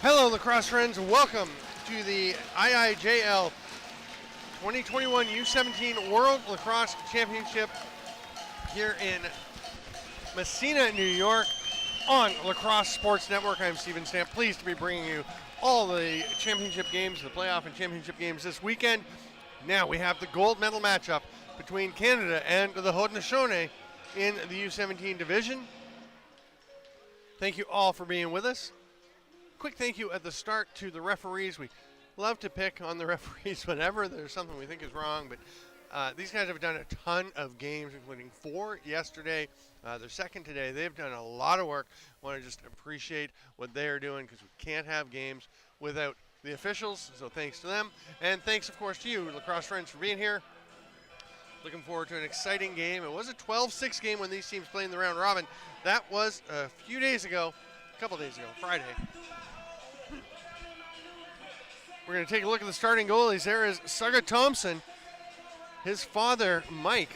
Hello, lacrosse friends. Welcome to the IIJL 2021 U17 World Lacrosse Championship here in Messena, New York on Lacrosse Sports Network. I'm Steven Stamp, pleased to be bringing you all the championship games, the playoff and championship games this weekend. Now we have the gold medal matchup between Canada and the Haudenosaunee in the U17 division. Thank you all for being with us. Quick thank you at the start to the referees. We love to pick on the referees whenever there's something we think is wrong, but these guys have done a ton of games, including 4 yesterday. Their second today. They've done a lot of work. I want to just appreciate what they are doing because we can't have games without the officials, so thanks to them. And thanks, of course, to you, lacrosse friends, for being here. Looking forward to an exciting game. It was a 12-6 game when these teams played in the round robin. That was a few days ago, a couple days ago, Friday. We're going to take a look at the starting goalies. There is Sugga Thompson. His father, Mike,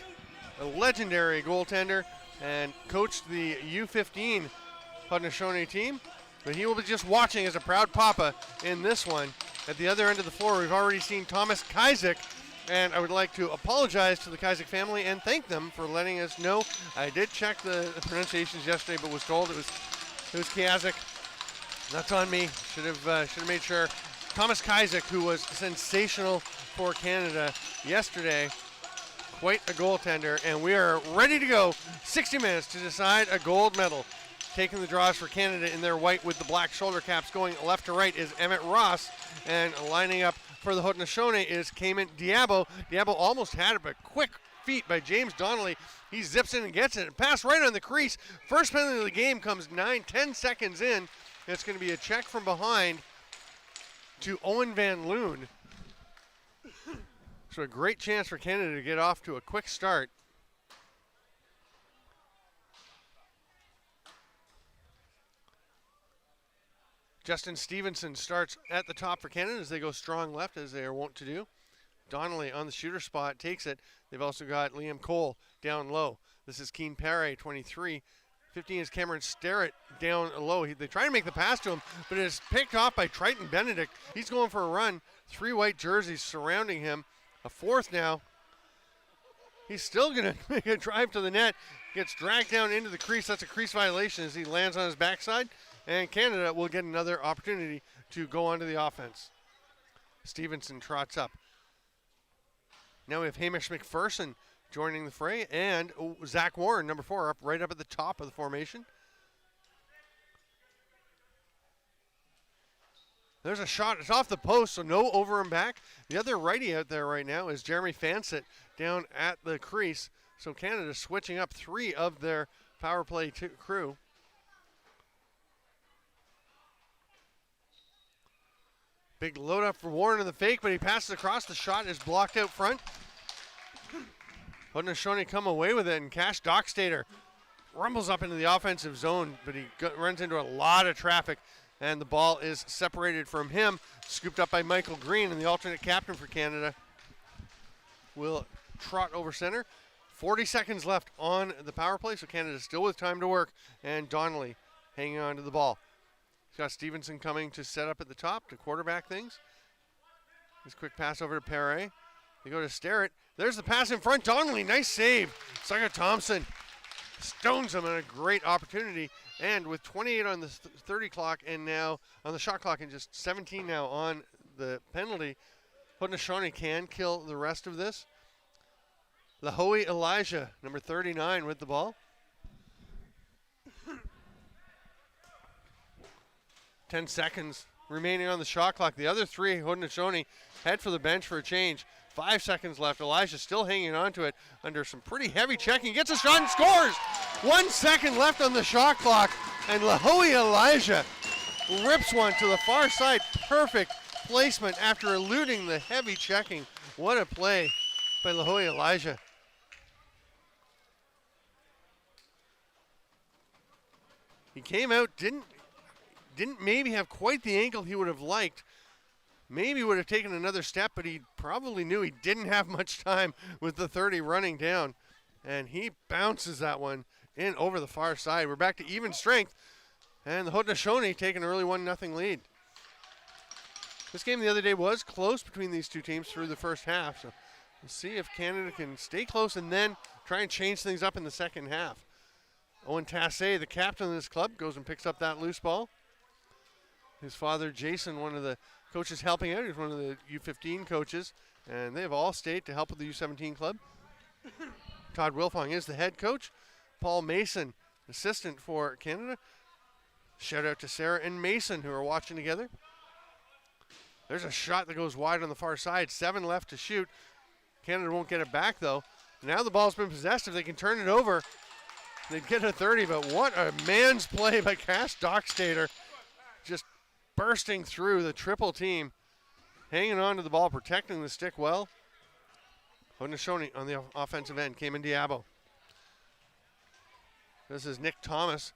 a legendary goaltender, and coached the U15 Haudenosaunee team. But he will be just watching as a proud papa in this one. At the other end of the floor, we've already seen Thomas Kajzik, and I would like to apologize to the Kajzik family and thank them for letting us know. I did check the pronunciations yesterday, but was told it was Kajzik. That's on me. Should have made sure. Thomas Kajzik, who was sensational for Canada yesterday, quite a goaltender, and we are ready to go. 60 minutes to decide a gold medal. Taking the draws for Canada in their white with the black shoulder caps, going left to right is Emmett Ross, and lining up for the Haudenosaunee is Cayman Diabo. Diabo almost had it, but quick feet by James Donnelly. He zips in and gets it. Pass right on the crease. First penalty of the game comes 9-10 seconds in. It's going to be a check from behind to Owen Van Loon. So a great chance for Canada to get off to a quick start. Justin Stevenson starts at the top for Canada as they go strong left, as they are wont to do. Donnelly on the shooter spot takes it. They've also got Liam Cole down low. This is Keen Perry, 23. 15 is Cameron Starrett down low. They try to make the pass to him, but it is picked off by Triton Benedict. He's going for a run. 3 white jerseys surrounding him. A fourth now. He's still going to make a drive to the net. Gets dragged down into the crease. That's a crease violation as he lands on his backside. And Canada will get another opportunity to go onto the offense. Stevenson trots up. Now we have Hamish McPherson joining the fray, and Zach Warren, number 4, right up at the top of the formation. There's a shot. It's off the post, so no over and back. The other righty out there right now is Jeremy Fansett down at the crease. So Canada switching up 3 of their power play crew. Big load up for Warren in the fake, but he passes across. The shot is blocked out front. Haudenosaunee come away with it, and Cash Dockstader rumbles up into the offensive zone, but he runs into a lot of traffic, and the ball is separated from him, scooped up by Michael Green, and the alternate captain for Canada will trot over center. 40 seconds left on the power play, so Canada still with time to work, and Donnelly hanging on to the ball. He's got Stevenson coming to set up at the top to quarterback things. His quick pass over to Perret. They go to Starrett. There's the pass in front. Donnelly, nice save. Sugga Thompson stones him, and a great opportunity. And with 28 on the 30 clock, and now on the shot clock, and just 17 now on the penalty, Haudenosaunee can kill the rest of this. Lahoe Elijah, number 39, with the ball. 10 seconds remaining on the shot clock. The other 3, Haudenosaunee, head for the bench for a change. 5 seconds left. Elijah still hanging on to it under some pretty heavy checking. Gets a shot and scores! 1 second left on the shot clock, and Lahoe Elijah rips one to the far side. Perfect placement after eluding the heavy checking. What a play by Lahoe Elijah. He came out, didn't maybe have quite the ankle he would have liked. Maybe would have taken another step, but he probably knew he didn't have much time with the 30 running down. And he bounces that one in over the far side. We're back to even strength. And the Haudenosaunee take an early 1-0 lead. This game the other day was close between these two teams through the first half. So we'll see if Canada can stay close and then try and change things up in the second half. Owen Tassé, the captain of this club, goes and picks up that loose ball. His father, Jason, one of the coaches helping out. He's one of the U15 coaches, and they have all stayed to help with the U17 club. Todd Wilfong is the head coach. Paul Mason, assistant for Canada. Shout out to Sarah and Mason who are watching together. There's a shot that goes wide on the far side. 7 left to shoot. Canada won't get it back, though. Now the ball's been possessed. If they can turn it over, they'd get a 30, but what a man's play by Cass Dockstader. Just bursting through the triple team, hanging on to the ball, protecting the stick well. Haudenosaunee on the offensive end, came in Diabo. This is Nick Thomas.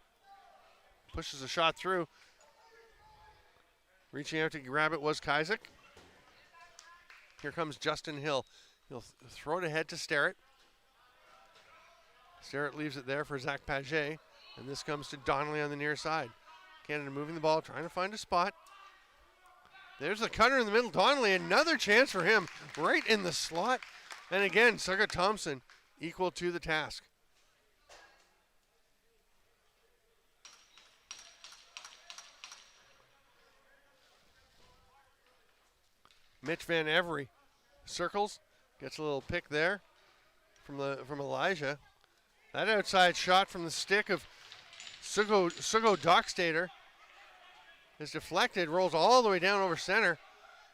Pushes a shot through. Reaching out to grab it was Kaizek. Here comes Justin Hill. He'll throw it ahead to Sterrett. Sterrett leaves it there for Zach Paget, and this comes to Donnelly on the near side. Canada moving the ball, trying to find a spot. There's the cutter in the middle. Donnelly, another chance for him right in the slot. And again, Sugga Thompson equal to the task. Mitch Van Every circles, gets a little pick there from Elijah. That outside shot from the stick of Suggo Dockstader is deflected, rolls all the way down over center.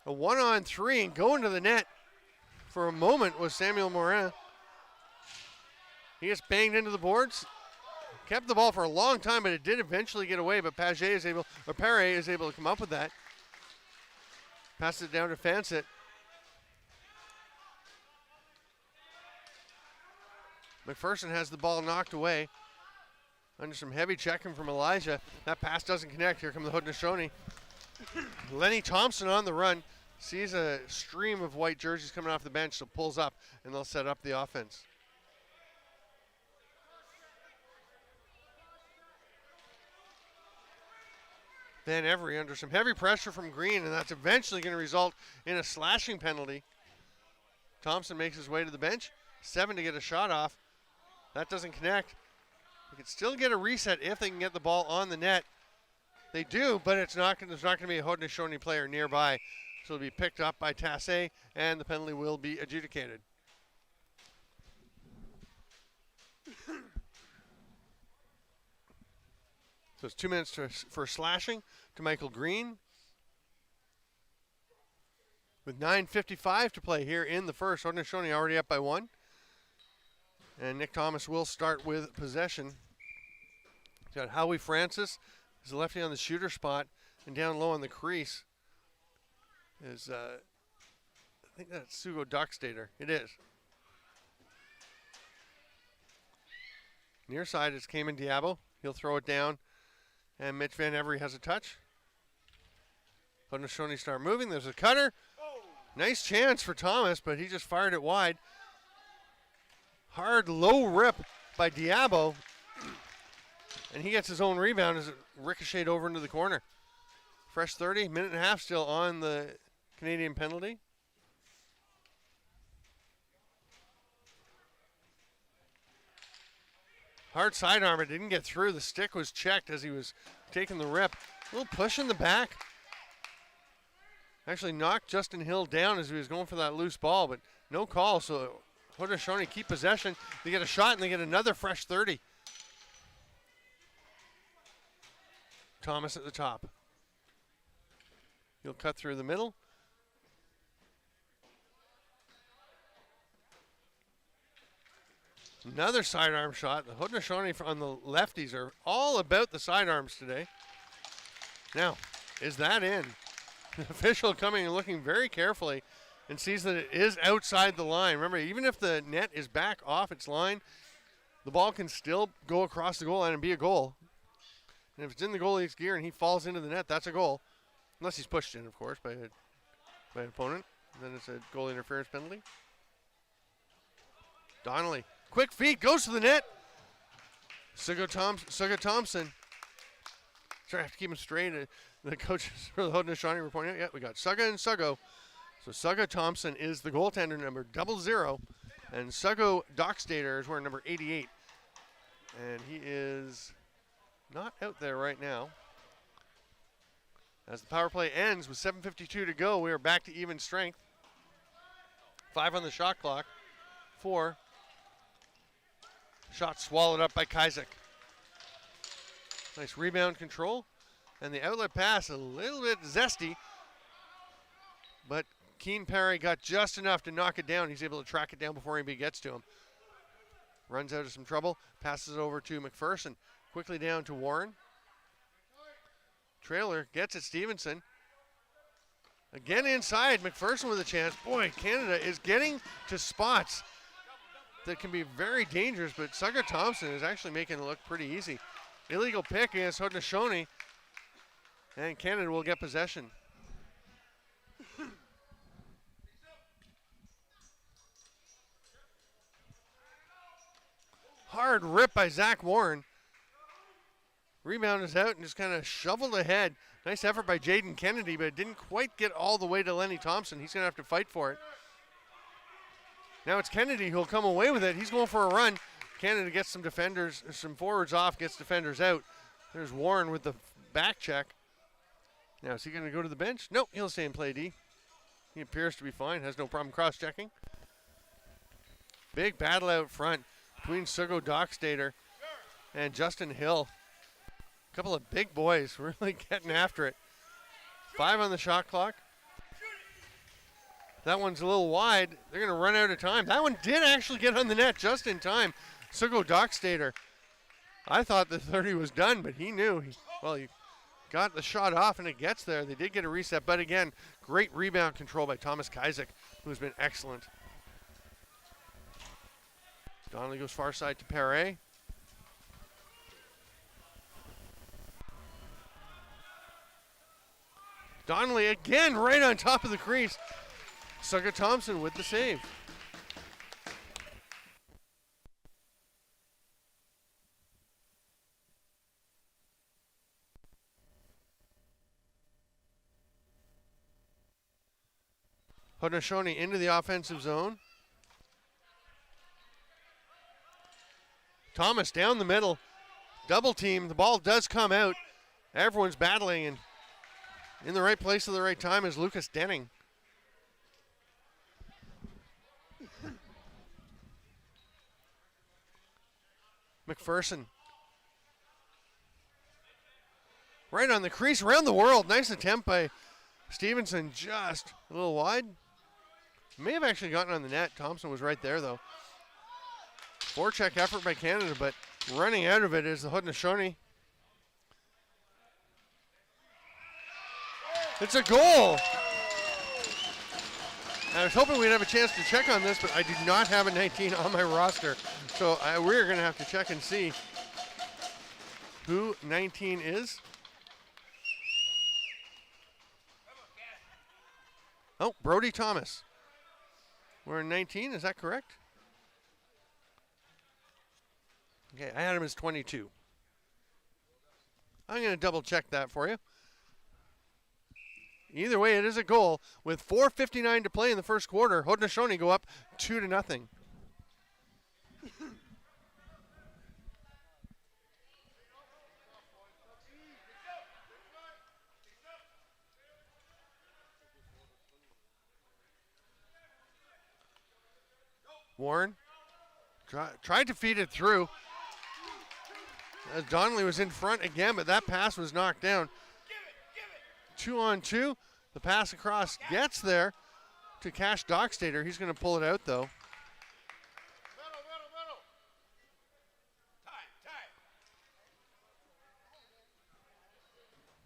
A 1-on-3 and going to the net for a moment was Samuel Morin. He gets banged into the boards. Kept the ball for a long time, but it did eventually get away, but Perret is able to come up with that. Passes it down to Fansett. McPherson has the ball knocked away. Under some heavy checking from Elijah. That pass doesn't connect. Here come the Haudenosaunee. Lenny Thompson on the run. Sees a stream of white jerseys coming off the bench, so pulls up, and they'll set up the offense. Van Every under some heavy pressure from Green, and that's eventually going to result in a slashing penalty. Thompson makes his way to the bench. 7 to get a shot off. That doesn't connect. They can still get a reset if they can get the ball on the net. They do, but there's not going to be a Haudenosaunee player nearby. So it'll be picked up by Tassé, and the penalty will be adjudicated. So it's 2 minutes for slashing to Michael Green. With 9:55 to play here in the first. Haudenosaunee already up by 1. And Nick Thomas will start with possession. He's got Howie Francis, who's the lefty on the shooter spot, and down low on the crease is, I think that's Suggo Dockstader. It is. Near side is Cayman Diabo. He'll throw it down, and Mitch Van Every has a touch. Haudenosaunee start moving. There's a cutter. Nice chance for Thomas, but he just fired it wide. Hard low rip by Diabo, and he gets his own rebound as it ricocheted over into the corner. Fresh 30, minute and a half still on the Canadian penalty. Hard sidearm, it didn't get through. The stick was checked as he was taking the rip. A little push in the back. Actually knocked Justin Hill down as he was going for that loose ball, but no call, so Haudenosaunee keep possession. They get a shot and they get another fresh 30. Thomas at the top. He'll cut through the middle. Another sidearm shot. The Haudenosaunee on the lefties are all about the sidearms today. Now, is that in? The official coming and looking very carefully and sees that it is outside the line. Remember, even if the net is back off its line, the ball can still go across the goal line and be a goal. And if it's in the goalie's gear and he falls into the net, that's a goal. Unless he's pushed in, of course, by an opponent. Then it's a goal interference penalty. Donnelly, quick feet, goes to the net. Sugga Thompson Sorry, I have to keep them straight. The coaches for the Haudenosaunee were pointing out, yeah, we got Suga and Sugo. So Suga Thompson is the goaltender, number 00. And Sugo Dockstader is wearing number 88. And he is not out there right now. As the power play ends with 7:52 to go, we are back to even strength. 5 on the shot clock. 4. Shot swallowed up by Kaizek. Nice rebound control. And the outlet pass a little bit zesty. But Keen Perry got just enough to knock it down. He's able to track it down before anybody gets to him. Runs out of some trouble. Passes it over to McPherson. Quickly down to Warren. Trailer gets it, Stevenson. Again inside, McPherson with a chance. Boy, Canada is getting to spots that can be very dangerous, but Suga Thompson is actually making it look pretty easy. Illegal pick against Haudenosaunee, and Canada will get possession. Hard rip by Zach Warren. Rebound is out and just kind of shoveled ahead. Nice effort by Jaden Kennedy, but it didn't quite get all the way to Lenny Thompson. He's going to have to fight for it. Now it's Kennedy who'll come away with it. He's going for a run. Canada gets some defenders, some forwards off, gets defenders out. There's Warren with the back check. Now is he going to go to the bench? Nope, he'll stay and play D. He appears to be fine, has no problem cross-checking. Big battle out front between Sugo Dockstader and Justin Hill. A couple of big boys really getting after it. 5 on the shot clock. That one's a little wide. They're going to run out of time. That one did actually get on the net just in time. Sugo Dockstader. I thought the 30 was done, but he knew. He got the shot off, and it gets there. They did get a reset, but again, great rebound control by Thomas Kaizek, who's been excellent. Donnelly goes far side to Perret. Donnelly again right on top of the crease. Suga Thompson with the save. Haudenosaunee into the offensive zone. Thomas down the middle. Double team. The ball does come out. Everyone's battling, and in the right place at the right time is Lucas Denning. McPherson. Right on the crease, around the world. Nice attempt by Stevenson, just a little wide. May have actually gotten on the net. Thompson was right there, though. Forecheck effort by Canada, but running out of it is the Haudenosaunee. It's a goal. I was hoping we'd have a chance to check on this, but I do not have a 19 on my roster. So we're going to have to check and see who 19 is. Oh, Brody Thomas. We're in 19, is that correct? Okay, I had him as 22. I'm going to double check that for you. Either way, it is a goal. With 4:59 to play in the first quarter, Haudenosaunee go up 2-0. Warren tried to feed it through. As Donnelly was in front again, but that pass was knocked down. 2-on-2. The pass across gets there to Cash Dockstader. He's going to pull it out, though.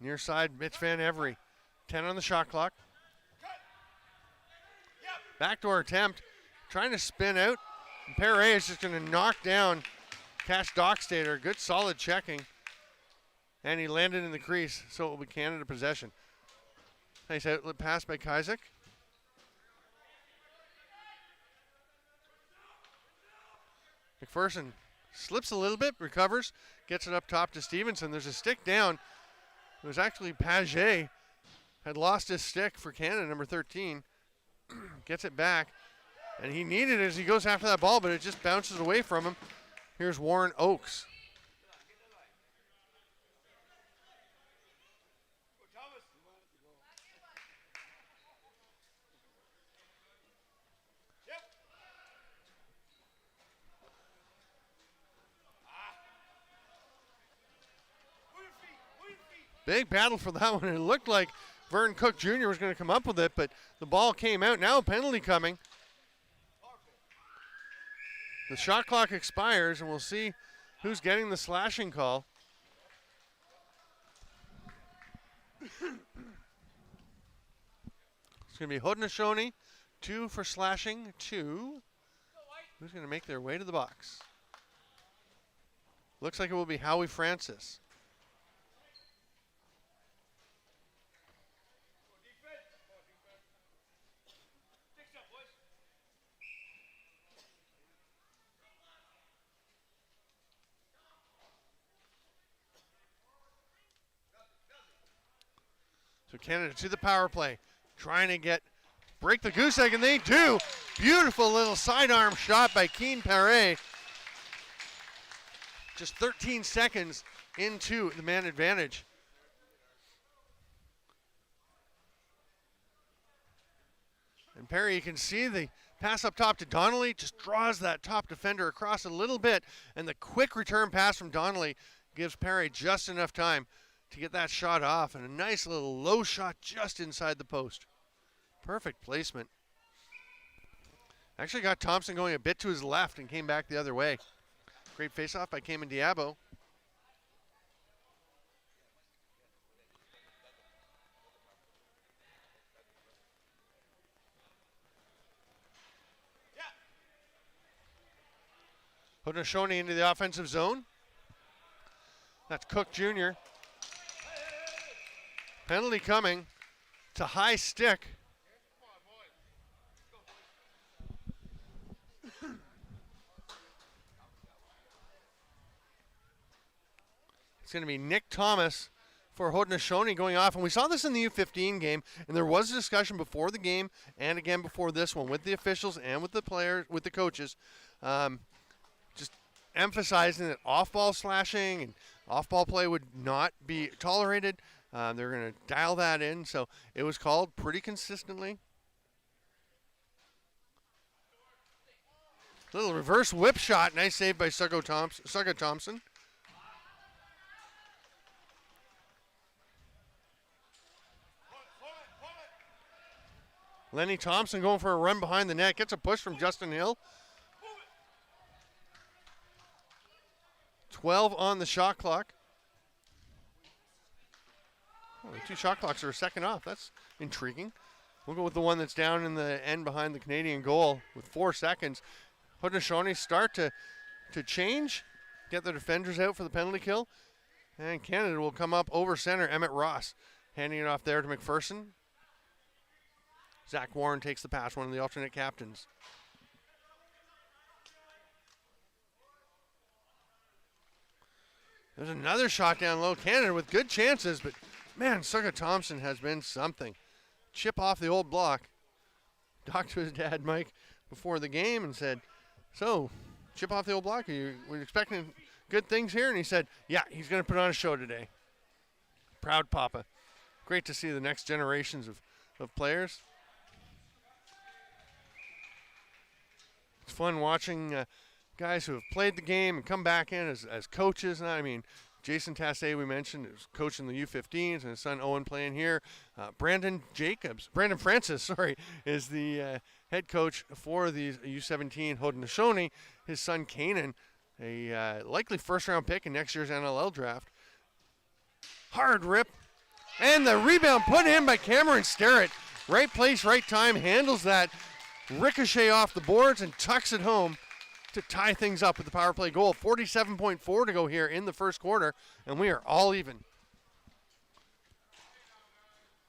Near side, Mitch Van Every. 10 on the shot clock. Backdoor attempt. Trying to spin out. And Perret is just going to knock down Cash Dockstader. Good solid checking. And he landed in the crease, so it will be Canada possession. Nice outlet pass by Kaizek. McPherson slips a little bit, recovers, gets it up top to Stevenson. There's a stick down. It was actually Paget had lost his stick for Canada, number 13. Gets it back, and he needed it as he goes after that ball, but it just bounces away from him. Here's Warren Oakes. Big battle for that one. It looked like Vern Cook Jr. was going to come up with it, but the ball came out. Now a penalty coming. The shot clock expires, and we'll see who's getting the slashing call. It's going to be Haudenosaunee, 2 for slashing, 2. Who's going to make their way to the box? Looks like it will be Howie Francis. So Canada to the power play, trying to break the goose egg, and they do. Beautiful little sidearm shot by Keen Paré. Just 13 seconds into the man advantage. And Perry, you can see the pass up top to Donnelly, just draws that top defender across a little bit, and the quick return pass from Donnelly gives Perry just enough time to get that shot off, and a nice little low shot just inside the post. Perfect placement. Actually got Thompson going a bit to his left and came back the other way. Great faceoff by Cayman Diabo. Haudenosaunee into the offensive zone. That's Cook Jr. Penalty coming to high stick. It's going to be Nick Thomas for Haudenosaunee going off. And we saw this in the U15 game, and there was a discussion before the game and again before this one with the officials and with the players, with the coaches, just emphasizing that off-ball slashing and off-ball play would not be tolerated. They're going to dial that in, so it was called pretty consistently. Little reverse whip shot. Nice save by Suggo Thompson. Lenny Thompson going for a run behind the net. Gets a push from Justin Hill. 12 on the shot clock. Oh, the 2 shot clocks are a second off. That's intriguing. We'll go with the one that's down in the end behind the Canadian goal with 4 seconds. Haudenosaunee start to change, get the defenders out for the penalty kill. And Canada will come up over center. Emmett Ross handing it off there to McPherson. Zach Warren takes the pass, one of the alternate captains. There's another shot down low. Canada with good chances, but man, Suggo Thompson has been something. Chip off the old block. Talked to his dad, Mike, before the game and said, so, chip off the old block? Were you expecting good things here? And he said, yeah, he's going to put on a show today. Proud papa. Great to see the next generations of players. It's fun watching guys who have played the game and come back in as coaches. And I mean, Jason Tassé, we mentioned, is coaching the U15s, and his son Owen playing here. Brandon Francis, is the head coach for the U17 Haudenosaunee. His son Kanan, a likely first-round pick in next year's NLL draft. Hard rip, and the rebound put in by Cameron Sterrett. Right place, right time, handles that ricochet off the boards and tucks it home to tie things up with the power play goal. 47.4 to go here in the first quarter, and we are all even.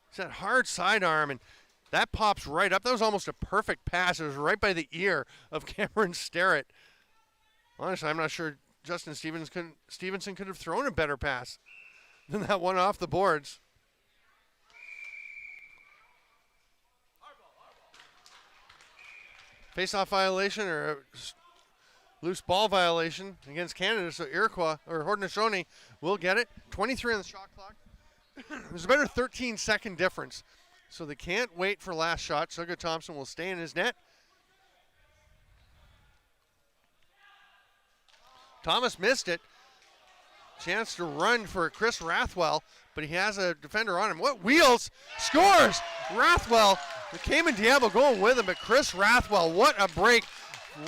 It's that hard sidearm, and that pops right up. That was almost a perfect pass. It was right by the ear of Cameron Sterrett. Honestly, I'm not sure Justin Stevenson could have thrown a better pass than that one off the boards. Face-off violation or a loose ball violation against Canada, so Iroquois or Haudenosaunee will get it. 23 on the shot clock. There's a better 13-second difference, so they can't wait for last shot. Suga Thompson will stay in his net. Thomas missed it. Chance to run for Chris Rathwell, but he has a defender on him. What wheels? Scores! Rathwell, the Cayman Diablo going with him, but Chris Rathwell, what a break.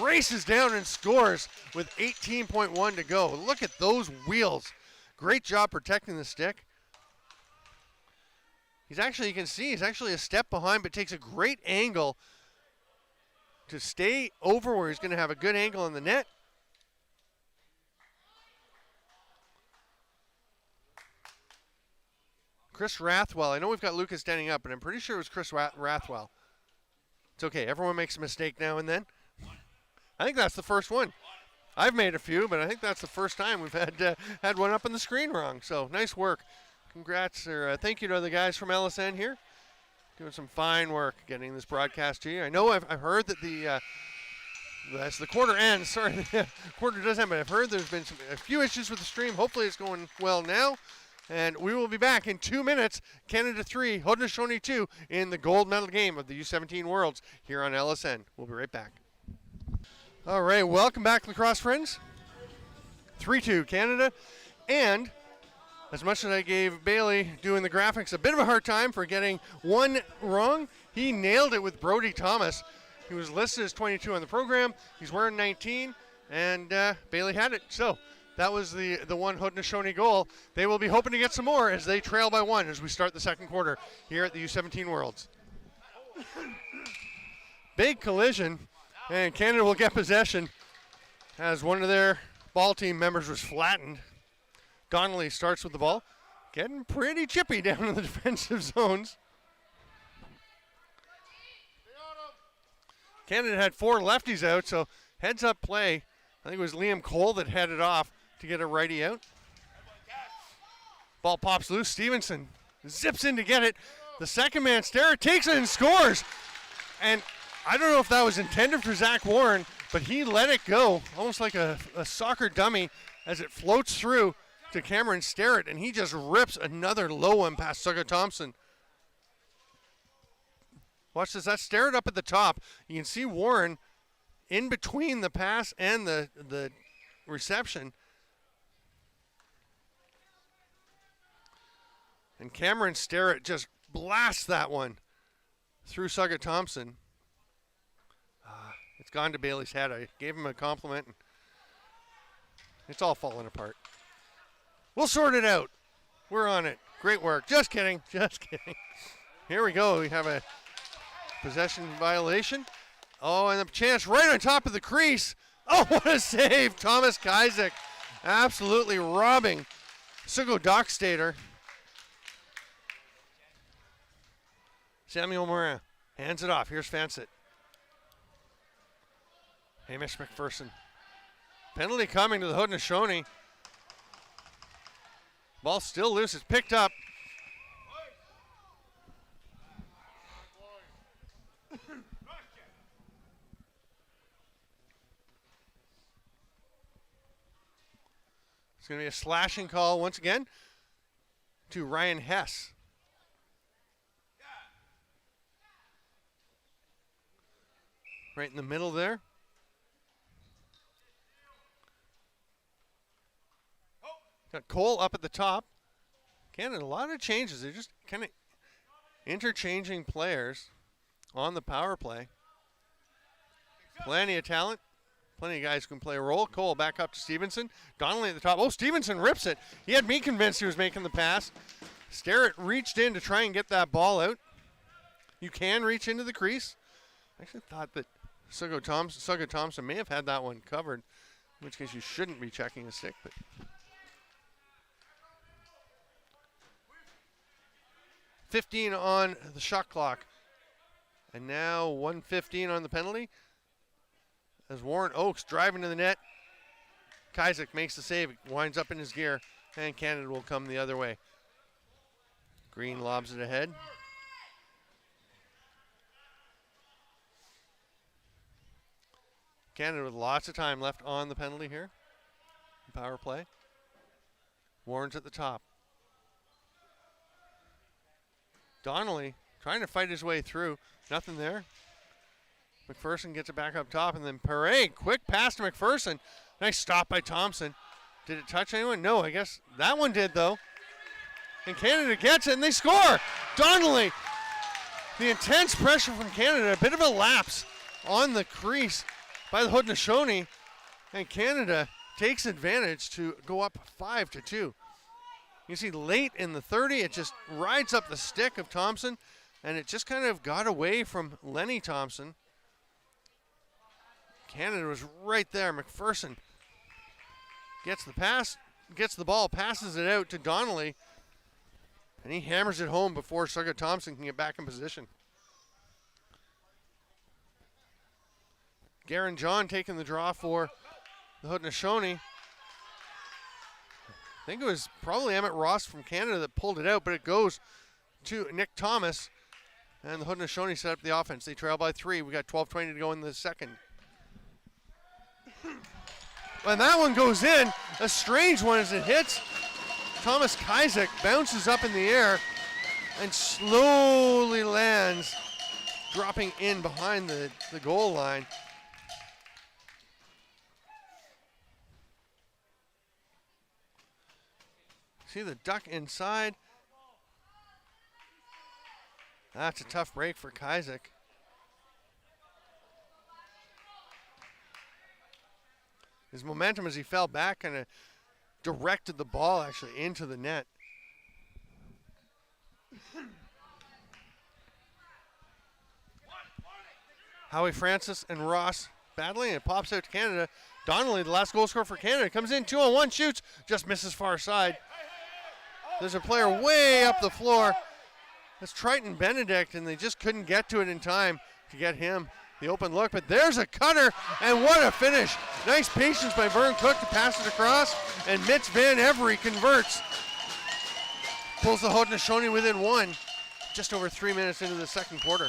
Races down and scores with 18.1 to go. Look at those wheels. Great job protecting the stick. He's actually, you can see, he's actually a step behind, but takes a great angle to stay over where he's going to have a good angle in the net. Chris Rathwell. I know we've got Lucas standing up, but I'm pretty sure it was Chris Rathwell. It's okay. Everyone makes a mistake now and then. I think that's the first one. I've made a few, but I think that's the first time we've had one up on the screen wrong. So nice work. Congrats, or thank you to the guys from LSN here. Doing some fine work getting this broadcast to you. I know I've heard that as the quarter ends, sorry, the quarter does end, but I've heard there's been a few issues with the stream. Hopefully it's going well now. And we will be back in 2 minutes. Canada 3, Haudenosaunee 2 in the gold medal game of the U17 Worlds here on LSN. We'll be right back. All right, welcome back, lacrosse friends. 3-2 Canada. And as much as I gave Bailey doing the graphics a bit of a hard time for getting one wrong, he nailed it with Brody Thomas. He was listed as 22 on the program. He's wearing 19, and Bailey had it. So that was the one Haudenosaunee goal. They will be hoping to get some more as they trail by 1 as we start the second quarter here at the U17 Worlds. Big collision, and Canada will get possession as one of their ball team members was flattened. Donnelly starts with the ball, getting pretty chippy down in the defensive zones. Canada had 4 lefties out, so heads up play. I think it was Liam Cole that headed off to get a righty out. Ball pops loose. Stevenson zips in to get it. The second man, Starrett, takes it and scores. And I don't know if that was intended for Zach Warren, but he let it go, almost like a soccer dummy, as it floats through to Cameron Starrett, and he just rips another low one past Suga Thompson. Watch this. That's Starrett up at the top. You can see Warren in between the pass and the reception. And Cameron Starrett just blasts that one through Suga Thompson. It's gone to Bailey's head. I gave him a compliment. And it's all falling apart. We'll sort it out. We're on it. Great work. Just kidding. Just kidding. Here we go. We have a possession violation. Oh, and a chance right on top of the crease. Oh, what a save. Thomas Kaizek absolutely robbing Sugo Dockstader. Samuel Morin hands it off. Here's Fansett. Hamish McPherson. Penalty coming to the Haudenosaunee. Ball still loose. It's picked up. It's going to be a slashing call once again to Ryan Hess. Right in the middle there. Got Cole up at the top. Canada, a lot of changes. They're just kind of interchanging players on the power play. Plenty of talent. Plenty of guys who can play a role. Cole back up to Stevenson. Donnelly at the top. Oh, Stevenson rips it. He had me convinced he was making the pass. Starrett reached in to try and get that ball out. You can reach into the crease. I actually thought that Suga Thompson may have had that one covered, in which case you shouldn't be checking a stick. But 15 on the shot clock. And now 1:15 on the penalty. As Warren Oakes driving to the net. Kaizek makes the save, winds up in his gear, and Canada will come the other way. Green lobs it ahead. Canada with lots of time left on the penalty here. Power play. Warren's at the top. Donnelly trying to fight his way through. Nothing there. McPherson gets it back up top, and then Perret, quick pass to McPherson. Nice stop by Thompson. Did it touch anyone? No, I guess that one did, though. And Canada gets it, and they score. Donnelly, the intense pressure from Canada, a bit of a lapse on the crease by the Haudenosaunee, and Canada takes advantage to go up 5-2. You see late in the 30, it just rides up the stick of Thompson, and it just kind of got away from Lenny Thompson. Canada was right there. McPherson gets the pass, gets the ball, passes it out to Donnelly, and he hammers it home before Sugar Thompson can get back in position. Garen John taking the draw for the Haudenosaunee. I think it was probably Emmett Ross from Canada that pulled it out, but it goes to Nick Thomas, and the Haudenosaunee set up the offense. They trail by 3. We got 12:20 to go in the second. And that one goes in, a strange one as it hits. Thomas Kizek bounces up in the air and slowly lands, dropping in behind the goal line. See the duck inside. That's a tough break for Kizek. His momentum as he fell back kind of directed the ball actually into the net. Howie Francis and Ross battling, and it pops out to Canada. Donnelly, the last goal scorer for Canada, comes in 2-on-1, shoots, just misses far side. There's a player way up the floor. That's Triton Benedict, and they just couldn't get to it in time to get him the open look, but there's a cutter, and what a finish. Nice patience by Vern Cook to pass it across, and Mitch Van Every converts. Pulls the Haudenosaunee within 1, just over 3 minutes into the second quarter.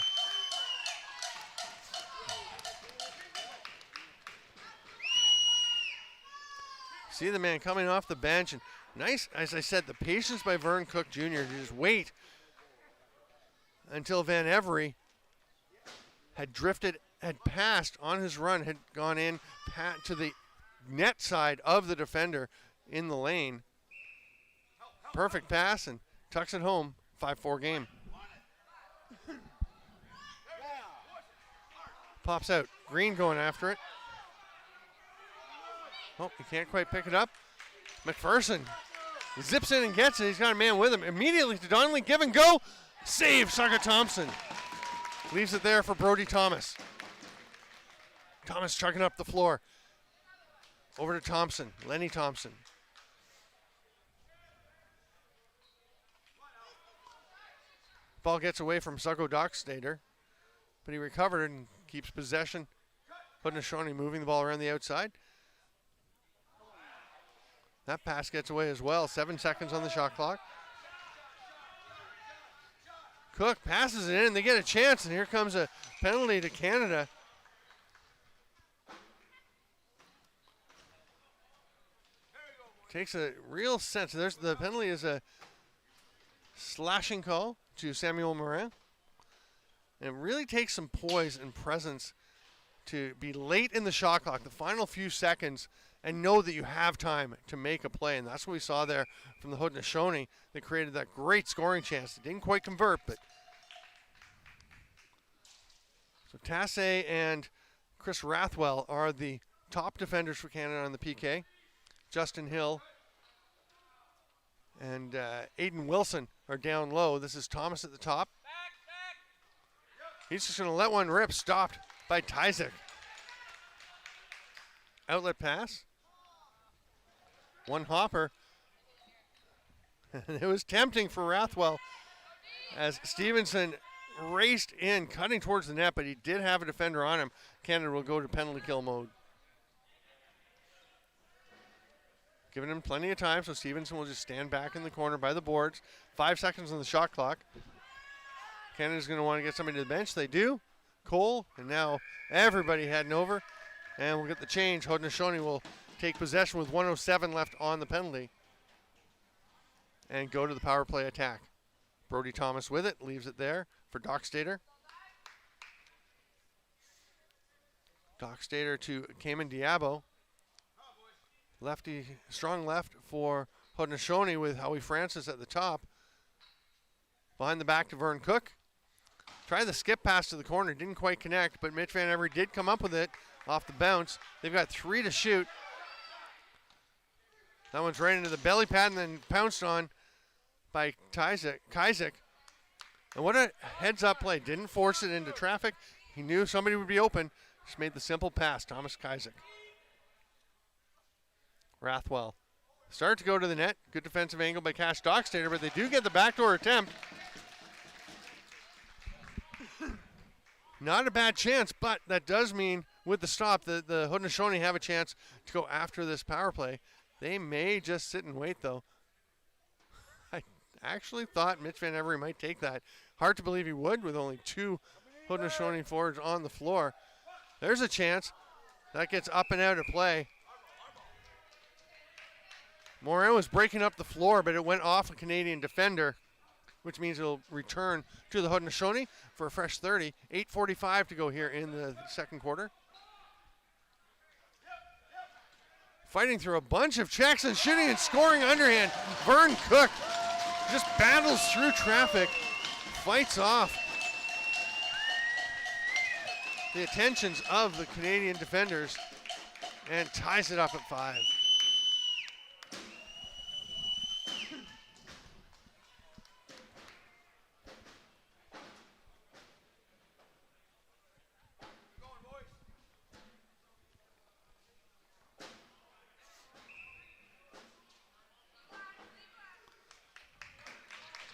See the man coming off the bench, and nice, as I said, the patience by Vern Cook Jr. to just wait until Van Every had drifted, had passed on his run, had gone in to the net side of the defender in the lane. Perfect pass and tucks it home, 5-4 game. Pops out, Green going after it. Oh, he can't quite pick it up. McPherson zips in and gets it. He's got a man with him. Immediately to Donnelly, give and go. Save, Sucker Thompson. Leaves it there for Brody Thomas. Thomas chucking up the floor. Over to Thompson, Lenny Thompson. Ball gets away from Succo Dockstader, but he recovered and keeps possession. Haudenosaunee moving the ball around the outside. That pass gets away as well. 7 seconds on the shot clock. Cook passes it in, they get a chance, and here comes a penalty to Canada. Takes a real sense. There's the penalty is a slashing call to Samuel Morin. And it really takes some poise and presence to be late in the shot clock, the final few seconds, and know that you have time to make a play. And that's what we saw there from the Haudenosaunee that created that great scoring chance. It didn't quite convert, but so Tassay and Chris Rathwell are the top defenders for Canada on the PK. Justin Hill and Aiden Wilson are down low. This is Thomas at the top. He's just going to let one rip, stopped by Tyzik. Outlet pass. One hopper. It was tempting for Rathwell as Stevenson raced in, cutting towards the net, but he did have a defender on him. Canada will go to penalty kill mode. giving him plenty of time, so Stevenson will just stand back in the corner by the boards. 5 seconds on the shot clock. Canada's going to want to get somebody to the bench. They do. Cole, and now everybody heading over. And we'll get the change. Haudenosaunee will take possession with 1:07 left on the penalty and go to the power play attack. Brody Thomas with it, leaves it there for Dockstader. Dockstader to Cayman Diabo. Lefty, strong left for Haudenosaunee with Howie Francis at the top. Behind the back to Vern Cook. Tried the skip pass to the corner, didn't quite connect, but Mitch Van Every did come up with it off the bounce. They've got 3 to shoot. That one's right into the belly pad and then pounced on by Kazik. And what a heads-up play. Didn't force it into traffic. He knew somebody would be open. Just made the simple pass, Thomas Kazik. Rathwell started to go to the net. Good defensive angle by Cash Dockstader, but they do get the backdoor attempt. Not a bad chance, but that does mean with the stop that the Haudenosaunee have a chance to go after this power play. They may just sit and wait, though. I actually thought Mitch Van Every might take that. Hard to believe he would with only 2 Haudenosaunee forwards on the floor. There's a chance. That gets up and out of play. Morin was breaking up the floor, but it went off a Canadian defender, which means it'll return to the Haudenosaunee for a fresh 30. 8:45 to go here in the second quarter. Fighting through a bunch of checks and shooting and scoring underhand. Vern Cook just battles through traffic, fights off the attentions of the Canadian defenders, and ties it up at 5.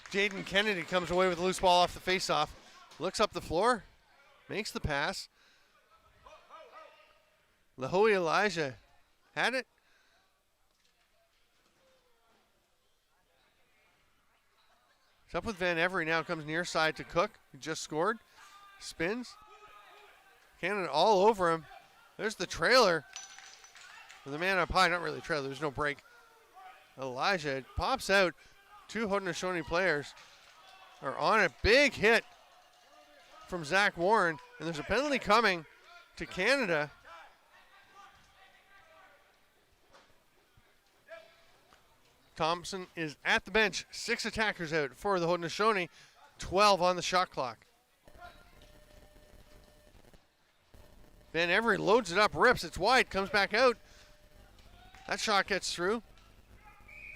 Jaden Kennedy comes away with a loose ball off the faceoff. Looks up the floor, makes the pass. Lahoe Elijah had it. It's up with Van Every now, comes near side to Cook, who just scored. Spins. Canada all over him. There's the trailer. For the man up high, not really a trailer, there's no break. Elijah pops out. 2 Haudenosaunee players are on a big hit from Zach Warren, and there's a penalty coming to Canada. Thompson is at the bench. 6 attackers out for the Haudenosaunee, 12 on the shot clock. Van Every loads it up, rips, it's wide, comes back out. That shot gets through.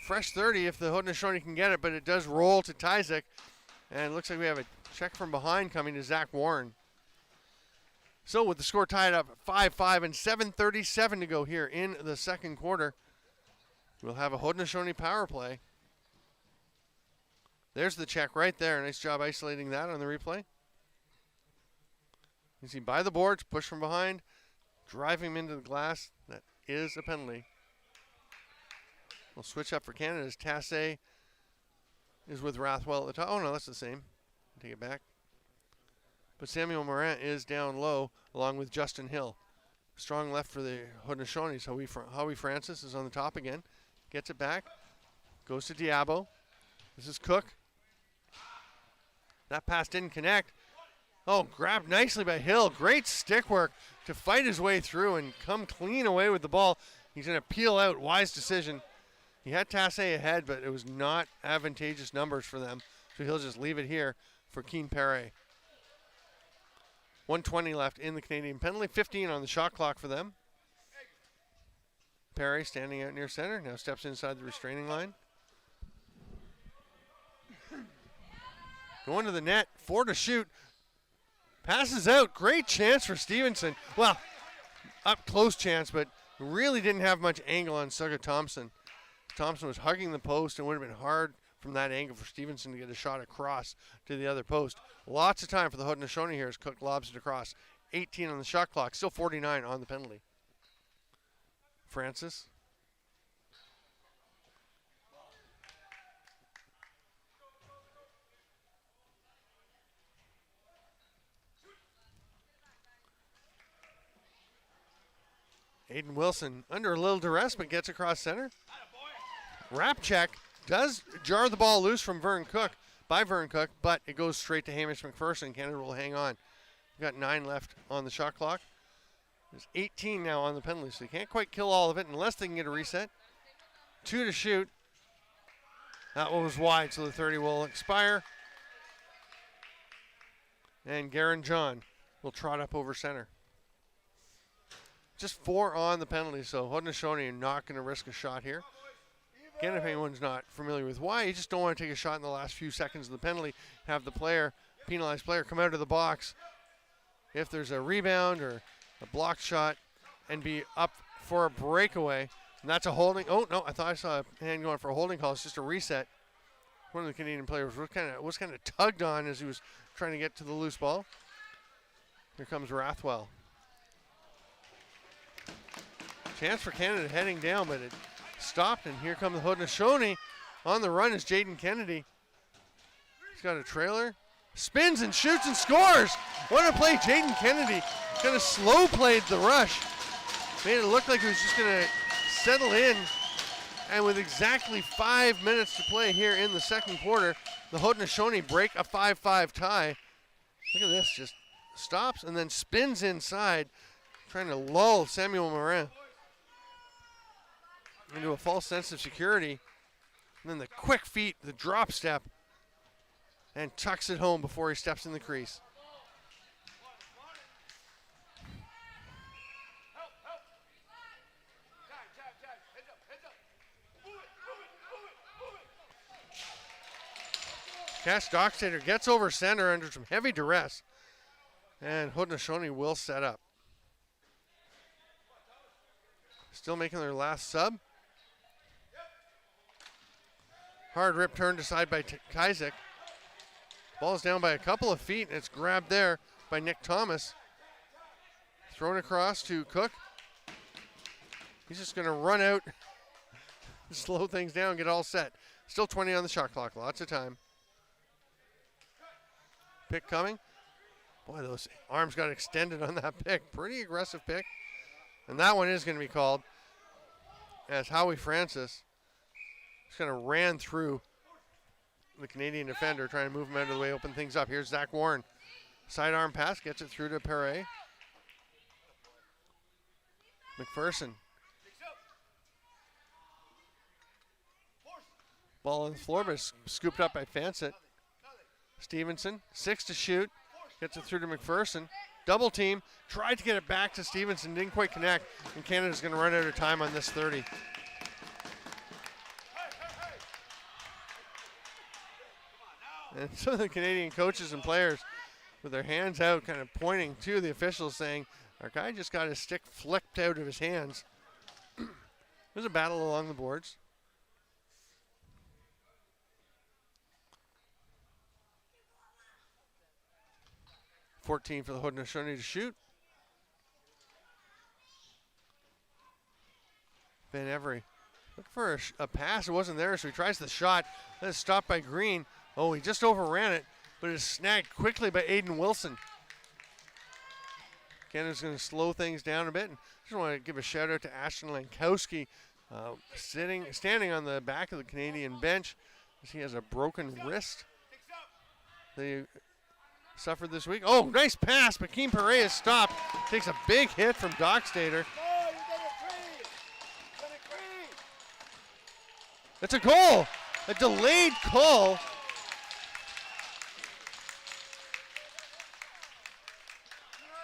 Fresh 30 if the Haudenosaunee can get it, but it does roll to Tyzik. And it looks like we have a check from behind coming to Zach Warren. So with the score tied up 5-5 and 7:37 to go here in the second quarter, we'll have a Haudenosaunee power play. There's the check right there. Nice job isolating that on the replay. You see by the boards, push from behind, driving him into the glass. That is a penalty. We'll switch up for Canada as Tassé is with Rathwell at the top. Oh, no, that's the same. Take it back. But Samuel Morin is down low along with Justin Hill. Strong left for the Haudenosaunee. Howie Francis is on the top again. Gets it back. Goes to Diabo. This is Cook. That pass didn't connect. Oh, grabbed nicely by Hill. Great stick work to fight his way through and come clean away with the ball. He's going to peel out. Wise decision. He had Tassé ahead, but it was not advantageous numbers for them. So he'll just leave it here for Keen Perret. 1:20 left in the Canadian penalty. 15 on the shot clock for them. Perret standing out near center. Now steps inside the restraining line. Going to the net. 4 to shoot. Passes out. Great chance for Stevenson. Well, up close chance, but really didn't have much angle on Sugga Thompson. Thompson was hugging the post and would have been hard from that angle for Stevenson to get a shot across to the other post. Lots of time for the Haudenosaunee here as Cook lobs it across. 18 on the shot clock, still 49 on the penalty. Francis Aiden Wilson under a little duress, but gets across center. Wrap check does jar the ball loose from Vern Cook, but it goes straight to Hamish McPherson. Canada will hang on. We've got 9 left on the shot clock. There's 18 now on the penalty, so you can't quite kill all of it unless they can get a reset. 2 to shoot. That one was wide, so the 30 will expire. And Garen John will trot up over center. Just 4 on the penalty, so Haudenosaunee are not going to risk a shot here. Again, if anyone's not familiar with why, you just don't want to take a shot in the last few seconds of the penalty, have the player, penalized player, come out of the box if there's a rebound or a blocked shot and be up for a breakaway. And that's a holding. Oh, no, I thought I saw a hand going for a holding call. It's just a reset. One of the Canadian players was kind of tugged on as he was trying to get to the loose ball. Here comes Rathwell. Chance for Canada heading down, but it stopped, and here comes the Haudenosaunee. On the run is Jaden Kennedy. He's got a trailer. Spins and shoots and scores. What a play, Jaden Kennedy. Kind of slow played the rush. Made it look like he was just going to settle in. And with exactly 5 minutes to play here in the second quarter, the Haudenosaunee break a 5-5 tie. Look at this, just stops and then spins inside, trying to lull Samuel Morin into a false sense of security. And then the quick feet, the drop step, and tucks it home before he steps in the crease. Cass Dockstader gets over center under some heavy duress, and Haudenosaunee will set up. Still making their last sub. Hard rip turn aside by Kizek. Ball's down by a couple of feet, and it's grabbed there by Nick Thomas. Thrown across to Cook. He's just going to run out, slow things down, get all set. Still 20 on the shot clock, lots of time. Pick coming. Boy, those arms got extended on that pick. Pretty aggressive pick. And that one is going to be called as Howie Francis just kind of ran through the Canadian defender, trying to move him out of the way, open things up. Here's Zach Warren. Sidearm pass, gets it through to Perret. McPherson. Ball on the floor, but it's scooped up by Fansett. Stevenson, 6 to shoot. Gets it through to McPherson. Double team. Tried to get it back to Stevenson. Didn't quite connect. And Canada's going to run out of time on this 30. And some of the Canadian coaches and players with their hands out kind of pointing to the officials saying, our guy just got his stick flipped out of his hands. There's a battle along the boards. .14 for the Haudenosaunee to shoot. Van Every looking for a pass. It wasn't there, so he tries the shot. Then it's stopped by Green. Oh, he just overran it, but it's snagged quickly by Aiden Wilson. Canada's going to slow things down a bit. And just want to give a shout out to Ashton Lankowski, standing on the back of the Canadian bench as he has a broken wrist. They suffered this week. Oh, nice pass, but Keem Perret is stopped. Takes a big hit from Dockstader. It's a goal, a delayed call.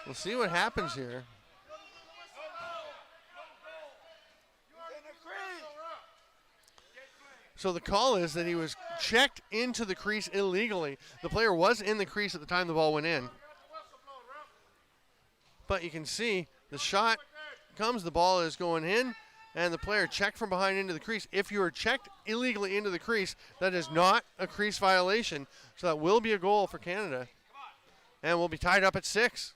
We'll see what happens here. So the call is that he was checked into the crease illegally. The player was in the crease at the time the ball went in. But you can see the shot comes, the ball is going in, and the player checked from behind into the crease. If you are checked illegally into the crease, that is not a crease violation. So that will be a goal for Canada. And we'll be tied up at 6.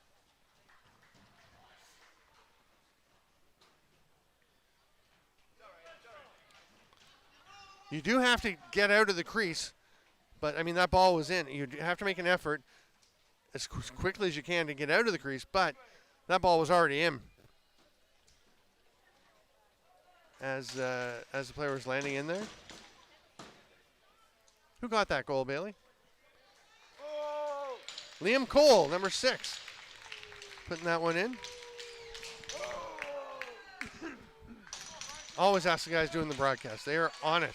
You do have to get out of the crease, but I mean, that ball was in. You have to make an effort as quickly as you can to get out of the crease, but that ball was already in. as the player was landing in there. Who got that goal, Bailey? Liam Cole, number 6. Putting that one in. Always ask the guys doing the broadcast. They are on it.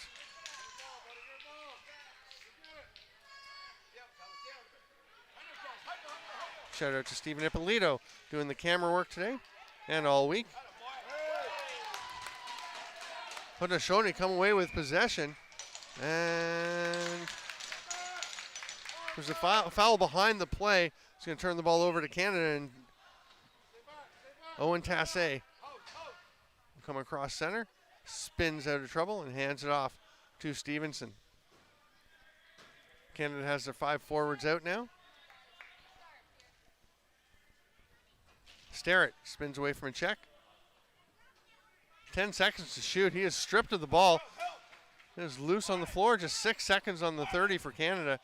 Shout out to Stephen Ippolito doing the camera work today and all week. Haudenosaunee come away with possession. And there's a foul behind the play. It's going to turn the ball over to Canada, and Owen Tassé will come across center, spins out of trouble, and hands it off to Stevenson. Canada has their 5 forwards out now. Starrett spins away from a check. 10 seconds to shoot. He is stripped of the ball. It is loose on the floor. Just 6 seconds on the 30 for Canada.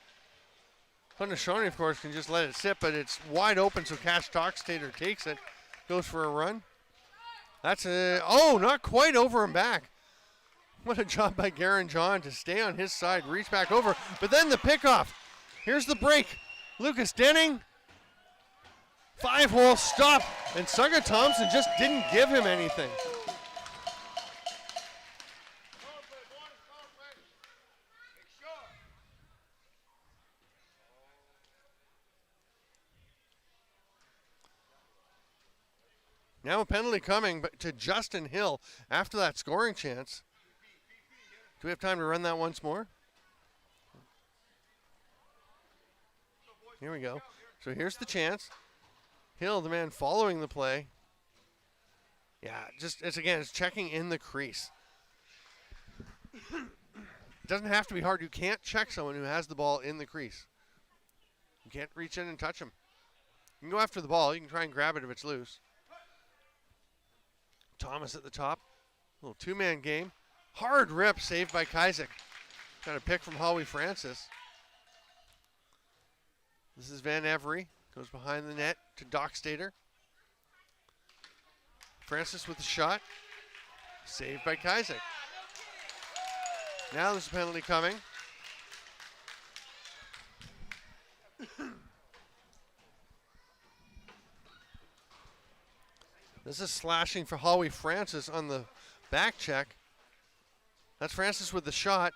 Haudenosaunee, of course, can just let it sit, but it's wide open, so Cash Toxtater takes it. Goes for a run. That's a, oh, not quite over and back. What a job by Garen John to stay on his side, reach back over, but then the pickoff. Here's the break. Lucas Denning. 5-hole stop, and Saga Thompson just didn't give him anything. Now a penalty coming but to Justin Hill after that scoring chance. Do we have time to run that once more? Here we go. So here's the chance. Hill, the man following the play. Yeah, just, it's checking in the crease. It doesn't have to be hard. You can't check someone who has the ball in the crease. You can't reach in and touch him. You can go after the ball. You can try and grab it if it's loose. Thomas at the top. Little 2-man game. Hard rip saved by Kaizek. Got a pick from Howie Francis. This is Van Every. Goes behind the net to Dockstader. Francis with the shot. Saved by Kaizek. Now there's a penalty coming. This is slashing for Howie Francis on the back check. That's Francis with the shot.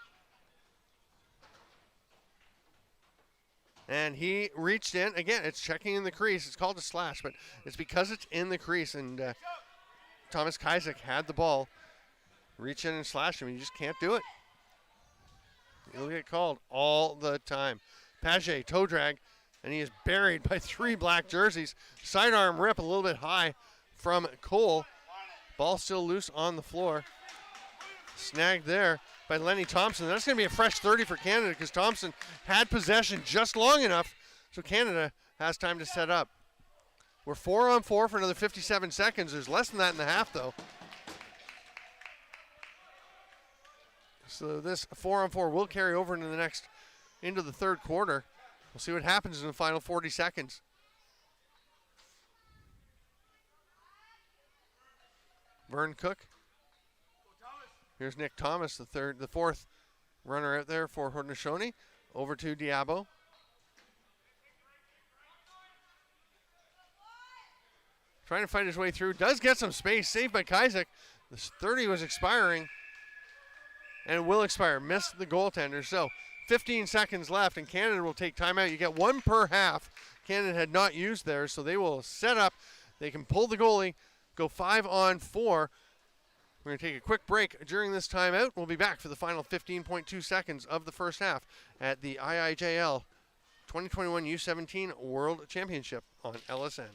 And he reached in. Again, it's checking in the crease. It's called a slash, but it's because it's in the crease. And Thomas Kaizek had the ball. Reach in and slash him. You just can't do it. He'll get called all the time. Paget, toe drag, and he is buried by 3 black jerseys. Sidearm rip a little bit high from Cole. Ball still loose on the floor. Snagged there by Lenny Thompson. That's going to be a fresh 30 for Canada because Thompson had possession just long enough so Canada has time to set up. We're 4-on-4 for another 57 seconds. There's less than that in the half, though. So this 4-on-4 will carry over into the third quarter. We'll see what happens in the final 40 seconds. Vern Cook. Here's Nick Thomas, the fourth runner out there for Haudenosaunee. Over to Diabo. Trying to fight his way through. Does get some space. Saved by Kaizek. This 30 was expiring. And will expire. Missed the goaltender. So 15 seconds left, and Canada will take timeout. You get 1 per half. Canada had not used theirs, so they will set up. They can pull the goalie, go 5-on-4. We're going to take a quick break during this timeout. We'll be back for the final 15.2 seconds of the first half at the IIJL 2021 U17 World Championship on LSN.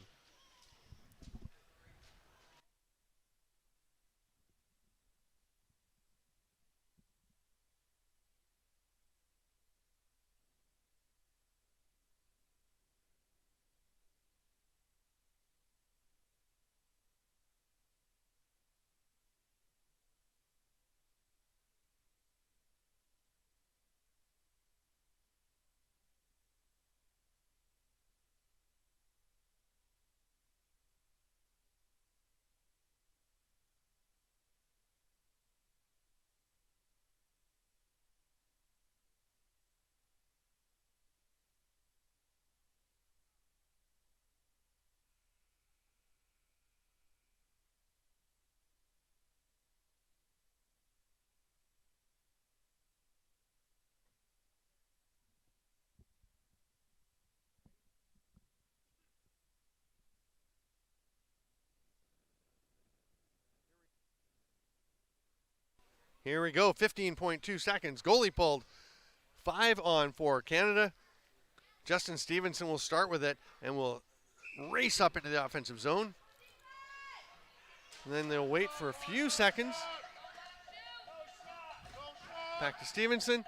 Here we go, 15.2 seconds. Goalie pulled. 5-on-4 Canada. Justin Stevenson will start with it and will race up into the offensive zone. And then they'll wait for a few seconds. Back to Stevenson.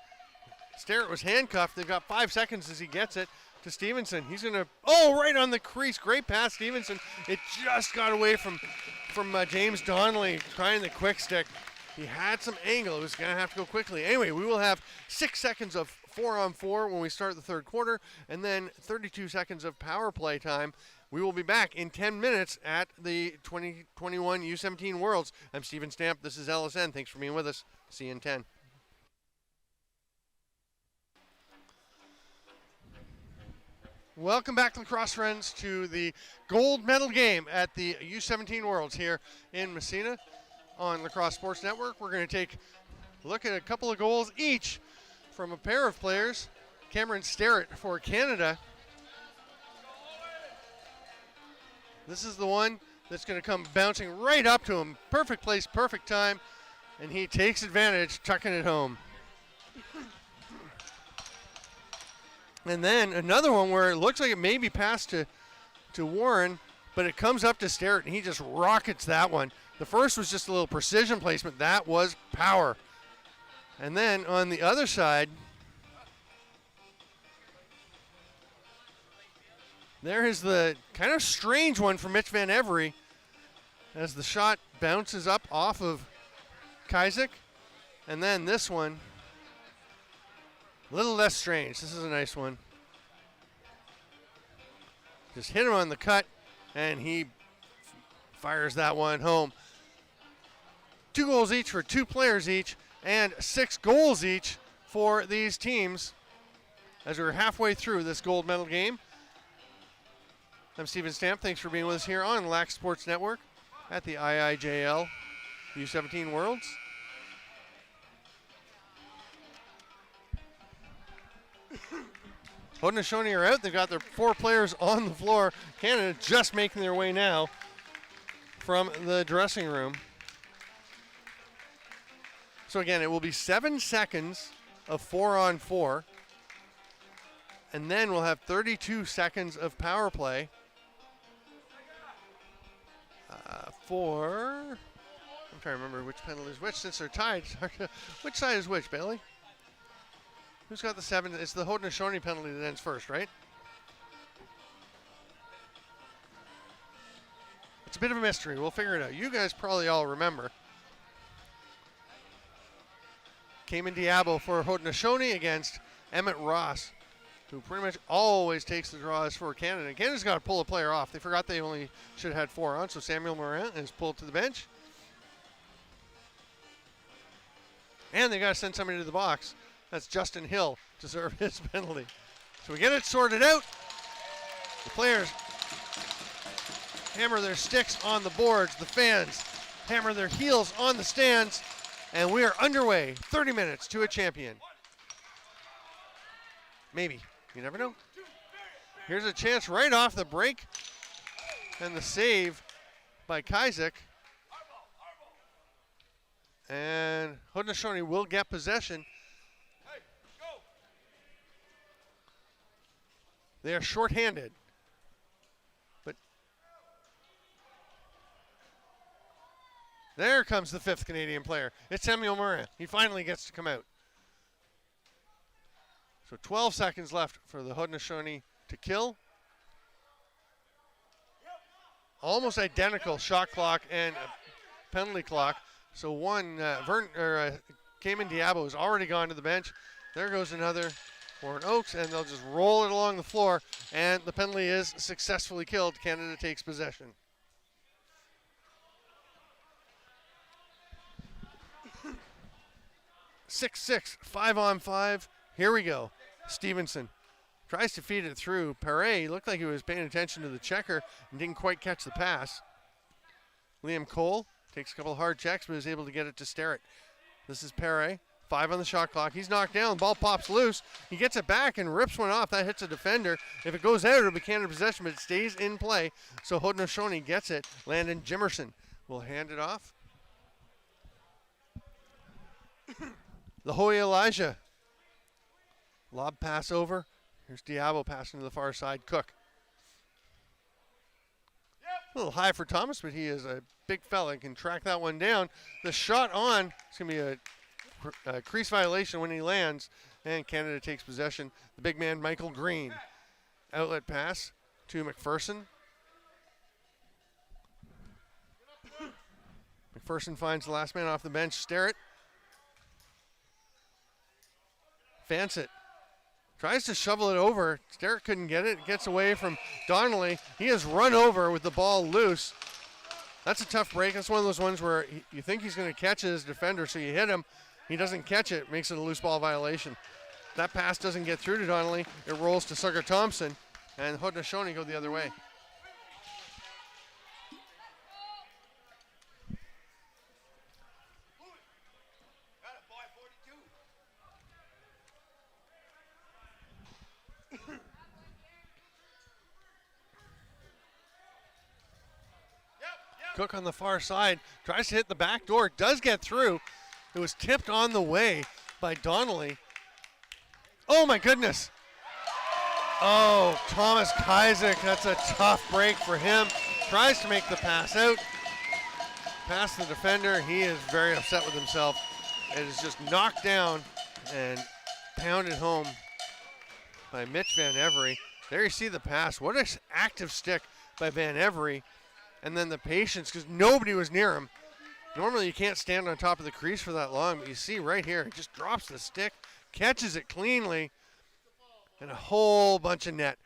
Sterrett was handcuffed. They've got 5 seconds as he gets it to Stevenson. He's going to, right on the crease. Great pass, Stevenson. It just got away from James Donnelly trying the quick stick. He had some angle. It was going to have to go quickly. Anyway, we will have 6 seconds of 4-on-4 when we start the third quarter, and then 32 seconds of power play time. We will be back in 10 minutes at the 2021 U17 Worlds. I'm Steven Stamp. This is LSN. Thanks for being with us. See you in 10. Welcome back, lacrosse friends, to the gold medal game at the U17 Worlds here in Messena on Lacrosse Sports Network. We're going to take a look at a couple of goals each from a pair of players. Cameron Sterrett for Canada. This is the one that's going to come bouncing right up to him. Perfect place, perfect time, and he takes advantage, tucking it home. And then another one where it looks like it may be passed to Warren, but it comes up to Sterrett, and he just rockets that one. The first was just a little precision placement. That was power. And then on the other side, there is the kind of strange one from Mitch Van Every as the shot bounces up off of Kazik. And then this one, a little less strange. This is a nice one. Just hit him on the cut, and he fires that one home. 2 goals each for 2 players each, and 6 goals each for these teams as we're halfway through this gold medal game. I'm Steven Stamp. Thanks for being with us here on LAC Sports Network at the IIJL U17 Worlds. Haudenosaunee are out. They've got their 4 players on the floor. Canada just making their way now from the dressing room. So again, it will be 7 seconds of 4-on-4. And then we'll have 32 seconds of power play for, I'm trying to remember which penalty is which since they're tied. Which side is which, Bailey? Who's got the 7? It's the Haudenosaunee penalty that ends first, right? It's a bit of a mystery. We'll figure it out. You guys probably all remember. Cayman Diabo for Haudenosaunee against Emmett Ross, who pretty much always takes the draws for Canada. Canada's got to pull a player off. They forgot they only should have had 4 on, so Samuel Morin is pulled to the bench. And they got to send somebody to the box. That's Justin Hill to serve his penalty. So we get it sorted out. The players hammer their sticks on the boards. The fans hammer their heels on the stands. And we are underway. 30 minutes to a champion. Maybe. You never know. Here's a chance right off the break. And the save by Kazik. And Haudenosaunee will get possession. They are shorthanded. But there comes the 5th Canadian player. It's Samuel Morin. He finally gets to come out. So 12 seconds left for the Haudenosaunee to kill. Almost identical shot clock and penalty clock. So one, Cayman Diabo has already gone to the bench. There goes another. Warren Oaks, and they'll just roll it along the floor, and the penalty is successfully killed. Canada takes possession. (6-6), 5-on-5. Here we go. Stevenson tries to feed it through. Perret looked like he was paying attention to the checker and didn't quite catch the pass. Liam Cole takes a couple of hard checks, but is able to get it to Sterrett. This is Perret. 5 on the shot clock. He's knocked down. Ball pops loose. He gets it back and rips one off. That hits a defender. If it goes out, it'll be Canada possession, but it stays in play. So Haudenosaunee gets it. Landon Jimerson will hand it off. The Hoya Elijah. Lob pass over. Here's Diabo passing to the far side. Cook. A little high for Thomas, but he is a big fella and can track that one down. The shot on, it's going to be a crease violation when he lands, and Canada takes possession. The big man, Michael Green. Outlet pass to McPherson. McPherson finds the last man off the bench, Sterrett. Fancett tries to shovel it over. Sterrett couldn't get it. Gets away from Donnelly. He is run over with the ball loose. That's a tough break. That's one of those ones where you think he's going to catch it as a defender, so you hit him. He doesn't catch it. Makes it a loose ball violation. That pass doesn't get through to Donnelly. It rolls to Sugar Thompson, and Haudenosaunee go the other way. Cook on the far side, tries to hit the back door, does get through. It was tipped on the way by Donnelly. Oh my goodness. Oh, Thomas Kaisick, that's a tough break for him. Tries to make the pass out. Past the defender, he is very upset with himself. It is just knocked down and pounded home by Mitch Van Every. There you see the pass. What an active stick by Van Every. And then the patience, because nobody was near him. Normally you can't stand on top of the crease for that long, but you see right here, he just drops the stick, catches it cleanly, and a whole bunch of net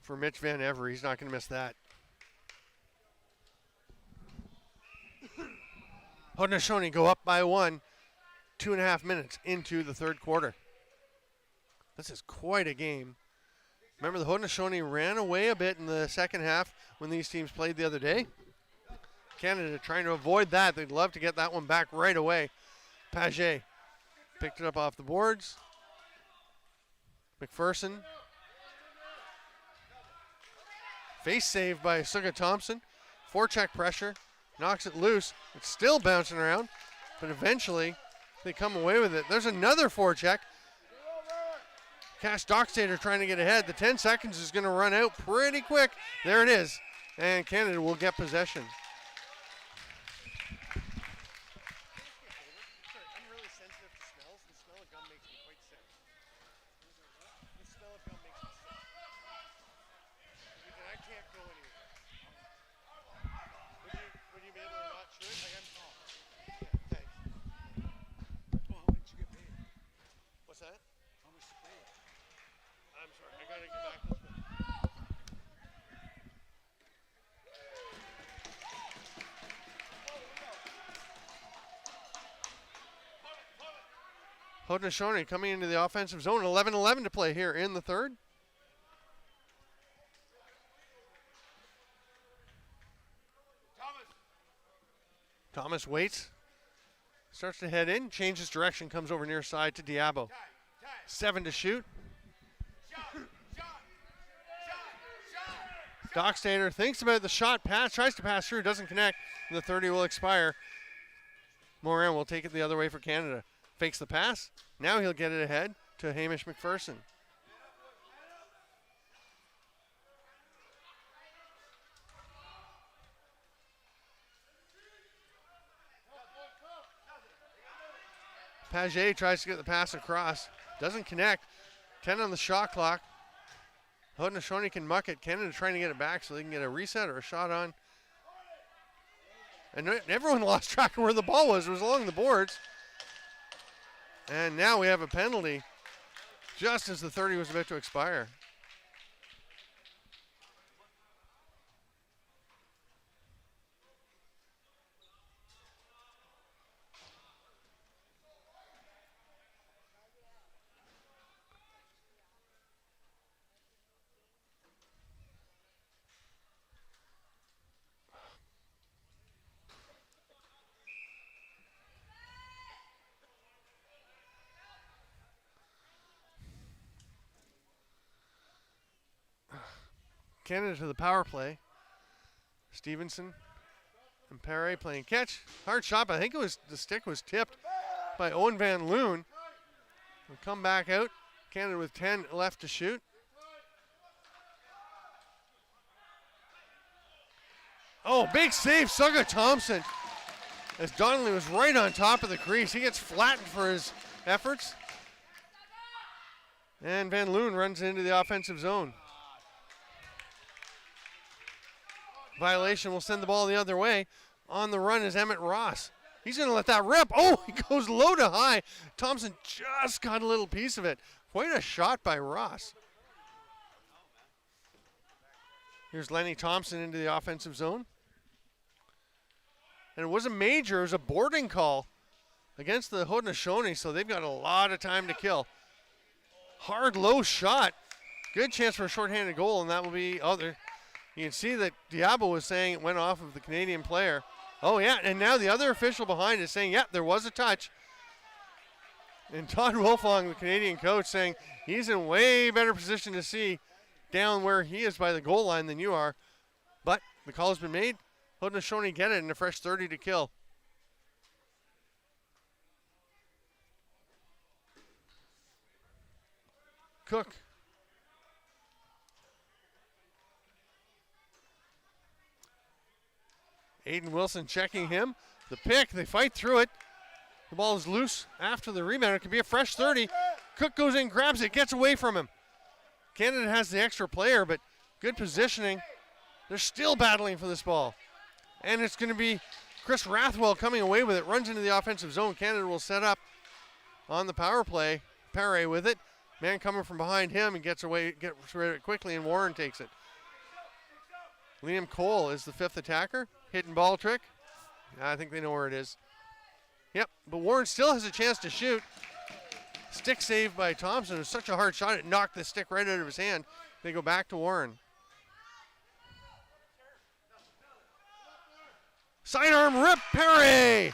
for Mitch Van Every. He's not going to miss that. Haudenosaunee go up by one, 2.5 minutes into the third quarter. This is quite a game. Remember, the Haudenosaunee ran away a bit in the second half when these teams played the other day. Canada trying to avoid that. They'd love to get that one back right away. Paget picked it up off the boards. McPherson. Face save by Suga Thompson. Forecheck pressure. Knocks it loose. It's still bouncing around, but eventually they come away with it. There's another forecheck. Cash Dockstader trying to get ahead. The 10 seconds is going to run out pretty quick. There it is. And Canada will get possession. I'm really sensitive to smells. The smell of gum makes me quite sick. The smell of gum makes me sick. I can't go anywhere. Would you be able to not chew it? Yeah, thanks. Oh, how much did you get paid? What's that? How much did you pay? I'm sorry, I gotta get back this way. Haudenosaunee coming into the offensive zone. 11-11 to play here in the third. Thomas waits. Starts to head in, changes direction, comes over near side to Diabo. 7 to shoot. Dockstader thinks about the shot, pass, tries to pass through, doesn't connect, and the 30 will expire. Morin will take it the other way for Canada. Fakes the pass. Now he'll get it ahead to Hamish McPherson. Paget tries to get the pass across. Doesn't connect. 10 on the shot clock. Haudenosaunee can muck it. Canada trying to get it back so they can get a reset or a shot on. And everyone lost track of where the ball was. It was along the boards. And now we have a penalty just as the 30 was about to expire. Canada to the power play. Stevenson and Perry playing catch. Hard shot, but I think it was the stick was tipped. by Owen Van Loon. Will come back out. Canada with 10 left to shoot. Oh, big save, Sugga Thompson. As Donnelly was right on top of the crease. He gets flattened for his efforts. And Van Loon runs into the offensive zone. Violation will send the ball the other way. On the run is Emmett Ross. He's going to let that rip. Oh, he goes low to high. Thompson just got a little piece of it. Quite a shot by Ross. Here's Lenny Thompson into the offensive zone. And it wasn't major, it was a boarding call against the Haudenosaunee, so they've got a lot of time to kill. Hard, low shot. Good chance for a shorthanded goal, and that will be other. You can see that Diabo was saying it went off of the Canadian player. Oh, yeah, and now the other official behind is saying, yeah, there was a touch. And Todd Wilfong, the Canadian coach, saying he's in way better position to see down where he is by the goal line than you are. But the call has been made. Haudenosaunee get it in a fresh 30 to kill. Cook. Aiden Wilson checking him. The pick, they fight through it. The ball is loose after the rebound. It could be a fresh 30. Cook goes in, grabs it, gets away from him. Canada has the extra player, but good positioning. They're still battling for this ball. And it's going to be Chris Rathwell coming away with it. Runs into the offensive zone. Canada will set up on the power play. Perret with it. Man coming from behind him and gets rid of it quickly, and Warren takes it. Liam Cole is the fifth attacker. Hidden ball trick. I think they know where it is. Yep, but Warren still has a chance to shoot. Stick saved by Thompson. It was such a hard shot, it knocked the stick right out of his hand. They go back to Warren. Sidearm rip, Perret!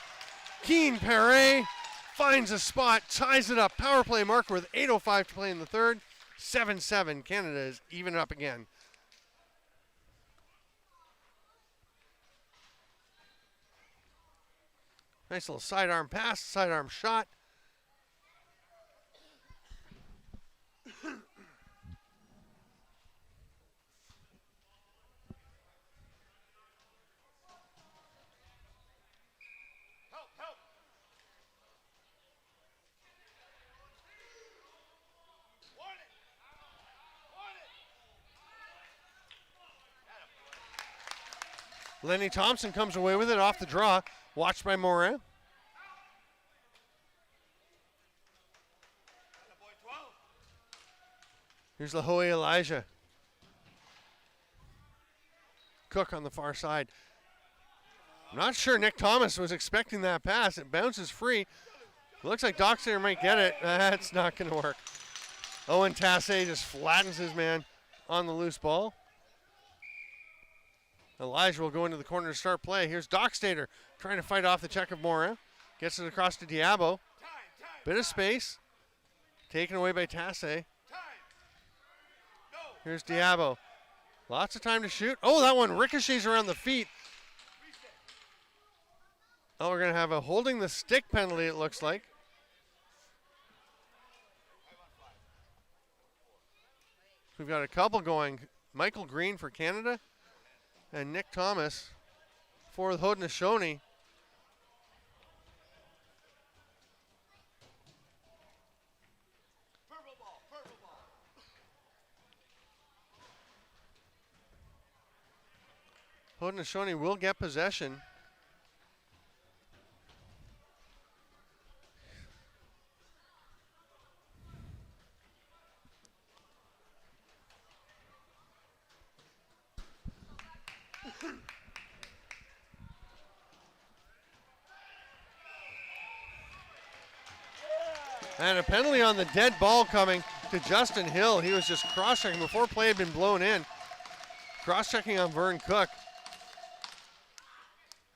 Keen Perret finds a spot, ties it up. Power play marker with 8:05 to play in the third. 7-7, Canada is even up again. Nice little sidearm pass, sidearm shot. Lenny Thompson comes away with it off the draw, watched by Morin. Here's Lahoe Elijah. Cook on the far side. I'm not sure Nick Thomas was expecting that pass. It bounces free. Looks like Dockstader might get it. That's not going to work. Owen Tassé just flattens his man on the loose ball. Elijah will go into the corner to start play. Here's Dockstader trying to fight off the check of Morin. Gets it across to Diabo. Bit of space. Taken away by Tassé. Here's Diabo. Lots of time to shoot. Oh, that one ricochets around the feet. Oh, we're going to have a holding the stick penalty, it looks like. We've got a couple going. Michael Green for Canada and Nick Thomas for the Haudenosaunee. Haudenosaunee will get possession. And a penalty on the dead ball coming to Justin Hill. He was just cross-checking before play had been blown in. Cross-checking on Vern Cook.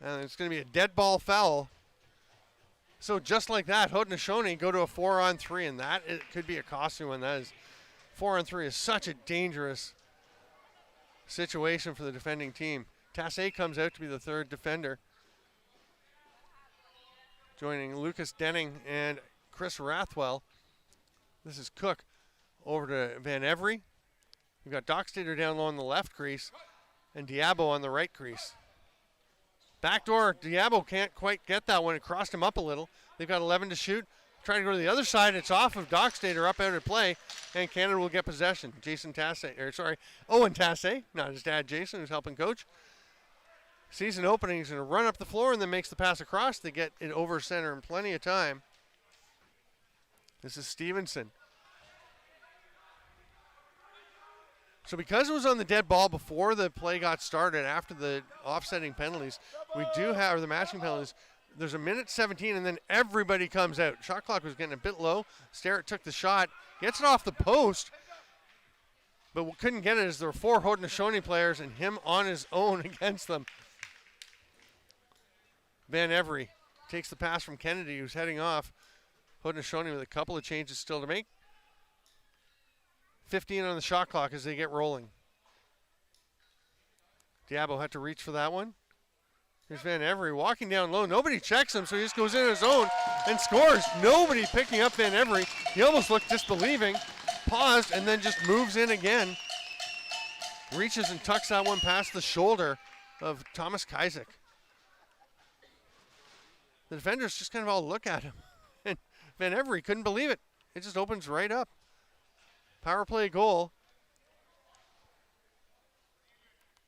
And it's going to be a dead ball foul. So just like that, Haudenosaunee go to a 4-on-3, and that it could be a costly one. That is 4-on-3 is such a dangerous situation for the defending team. Tassé comes out to be the third defender. joining Lucas Denning and Chris Rathwell. This is Cook over to Van Every. We've got Dockstader down low on the left crease and Diabo on the right crease. Backdoor, Diabo can't quite get that one. It crossed him up a little. They've got 11 to shoot. Trying to go to the other side. It's off of Dockstader, up out of play, and Canada will get possession. Owen Tassay, not his dad Jason, who's helping coach. Sees an opening. He's going to run up the floor and then makes the pass across. They get it over center in plenty of time. This is Stevenson. So because it was on the dead ball before the play got started, after the offsetting penalties, we do have, or the matching penalties, there's a minute 17 and then everybody comes out. Shot clock was getting a bit low. Starrett took the shot, gets it off the post, but we couldn't get it as there were 4 Haudenosaunee players and him on his own against them. Van Every takes the pass from Kennedy, who's heading off. Haudenosaunee with a couple of changes still to make. 15 on the shot clock as they get rolling. Diabo had to reach for that one. Here's Van Every walking down low. Nobody checks him, so he just goes in his own and scores. Nobody picking up Van Every. He almost looked disbelieving, paused, and then just moves in again. Reaches and tucks that one past the shoulder of Thomas Kaisik. The defenders just kind of all look at him. And Van Every couldn't believe it. It just opens right up. Power play goal.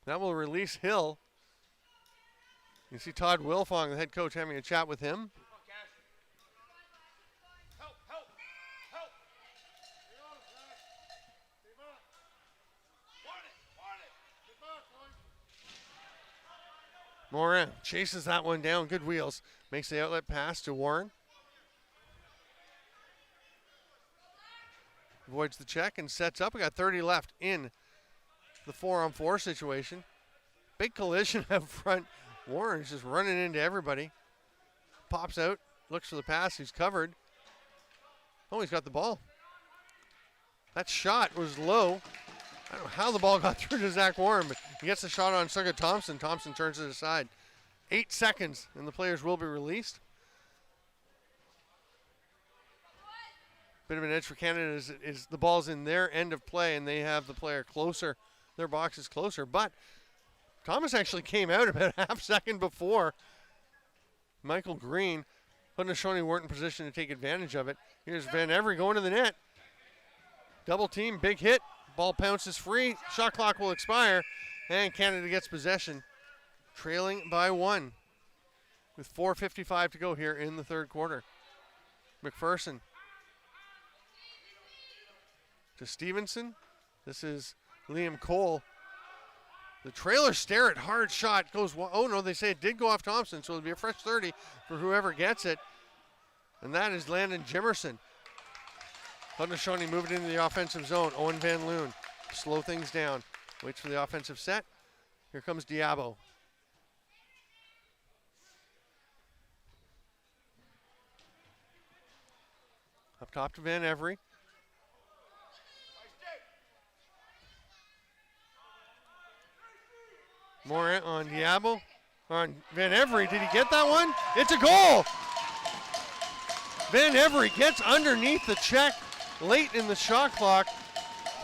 That will release Hill. You see Todd Wilfong, the head coach, having a chat with him. Morin chases that one down. Good wheels. Makes the outlet pass to Warren. Avoids the check and sets up. We got 30 left in the 4-on-4 situation. Big collision up front. Warren's just running into everybody. Pops out, looks for the pass. He's covered. Oh, he's got the ball. That shot was low. I don't know how the ball got through to Zach Warren, but he gets the shot on Suga Thompson. Thompson turns it aside. 8 seconds, and the players will be released. Bit of an edge for Canada is the ball's in their end of play, and they have the player closer. Their box is closer, but Thomas actually came out about a half second before Michael Green. Haudenosaunee weren't in position to take advantage of it. Here's Van Every going to the net. Double team, big hit. Ball pounces free. Shot clock will expire, and Canada gets possession, trailing by 1 with 4:55 to go here in the third quarter. McPherson to Stevenson. This is Liam Cole. The trailer Starrett, hard shot, goes, oh no, they say it did go off Thompson, so it'll be a fresh 30 for whoever gets it. And that is Landon Jimerson. Haudenosaunee moving into the offensive zone. Owen Van Loon, slow things down. Waits for the offensive set. Here comes Diabo. Up top to Van Every. More on Diabo, on Van Every. Did he get that one? It's a goal! Van Every gets underneath the check late in the shot clock,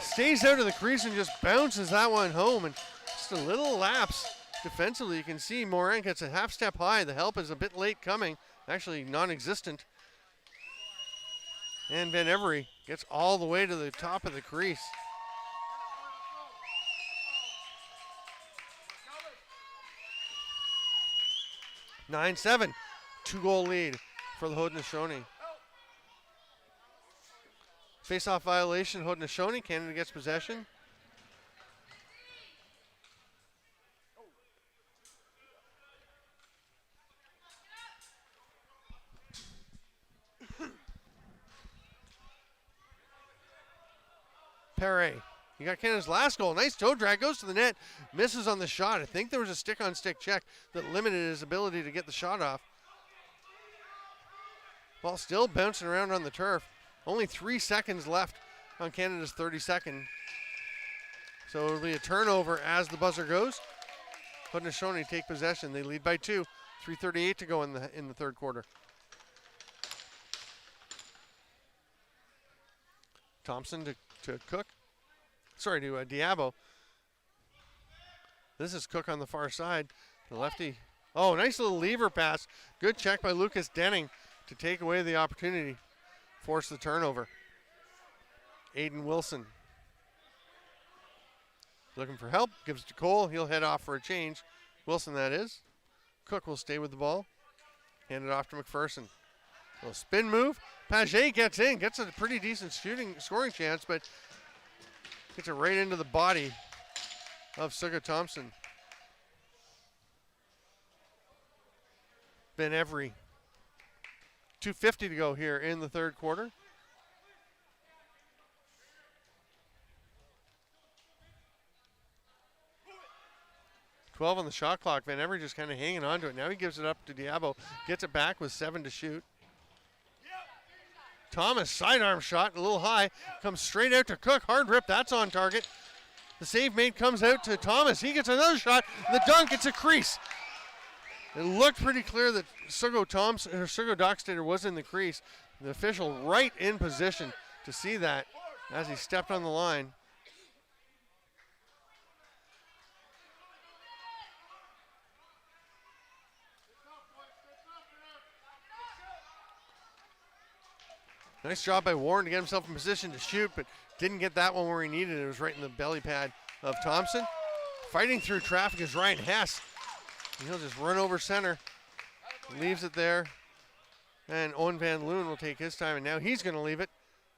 stays out of the crease and just bounces that one home. And just a little lapse defensively. You can see Morin gets a half step high. The help is a bit late coming, actually non-existent. And Van Every gets all the way to the top of the crease. 9-7, 2-goal lead for the Haudenosaunee. Face-off violation, Haudenosaunee. Canada gets possession. Perret. He got Canada's last goal. Nice toe drag, goes to the net, misses on the shot. I think there was a stick-on-stick check that limited his ability to get the shot off. Ball still bouncing around on the turf. Only 3 seconds left on Canada's 30-second. So it'll be a turnover as the buzzer goes. Haudenosaunee take possession. They lead by 2. 3:38 to go in the third quarter. Thompson to Cook. Sorry, to Diabo. This is Cook on the far side. The lefty. Oh, nice little lever pass. Good check by Lucas Denning to take away the opportunity. Force the turnover. Aiden Wilson. Looking for help. Gives it to Cole. He'll head off for a change. Wilson, that is. Cook will stay with the ball. Hand it off to McPherson. Little spin move. Paget gets in. Gets a pretty decent scoring chance, but gets it right into the body of Suga Thompson. Ben Every. 2:50 to go here in the third quarter. .12 on the shot clock. Van Every just kind of hanging on to it. Now he gives it up to Diabo. Gets it back with 7 to shoot. Thomas, sidearm shot, a little high. Comes straight out to Cook. Hard rip, that's on target. The save mate comes out to Thomas. He gets another shot. The dunk, it's a crease. It looked pretty clear that Sugo Dockstader was in the crease. The official right in position to see that as he stepped on the line. Nice job by Warren to get himself in position to shoot, but didn't get that one where he needed it. It was right in the belly pad of Thompson. Fighting through traffic is Ryan Hess. And he'll just run over center. Leaves it there. And Owen Van Loon will take his time, and now he's going to leave it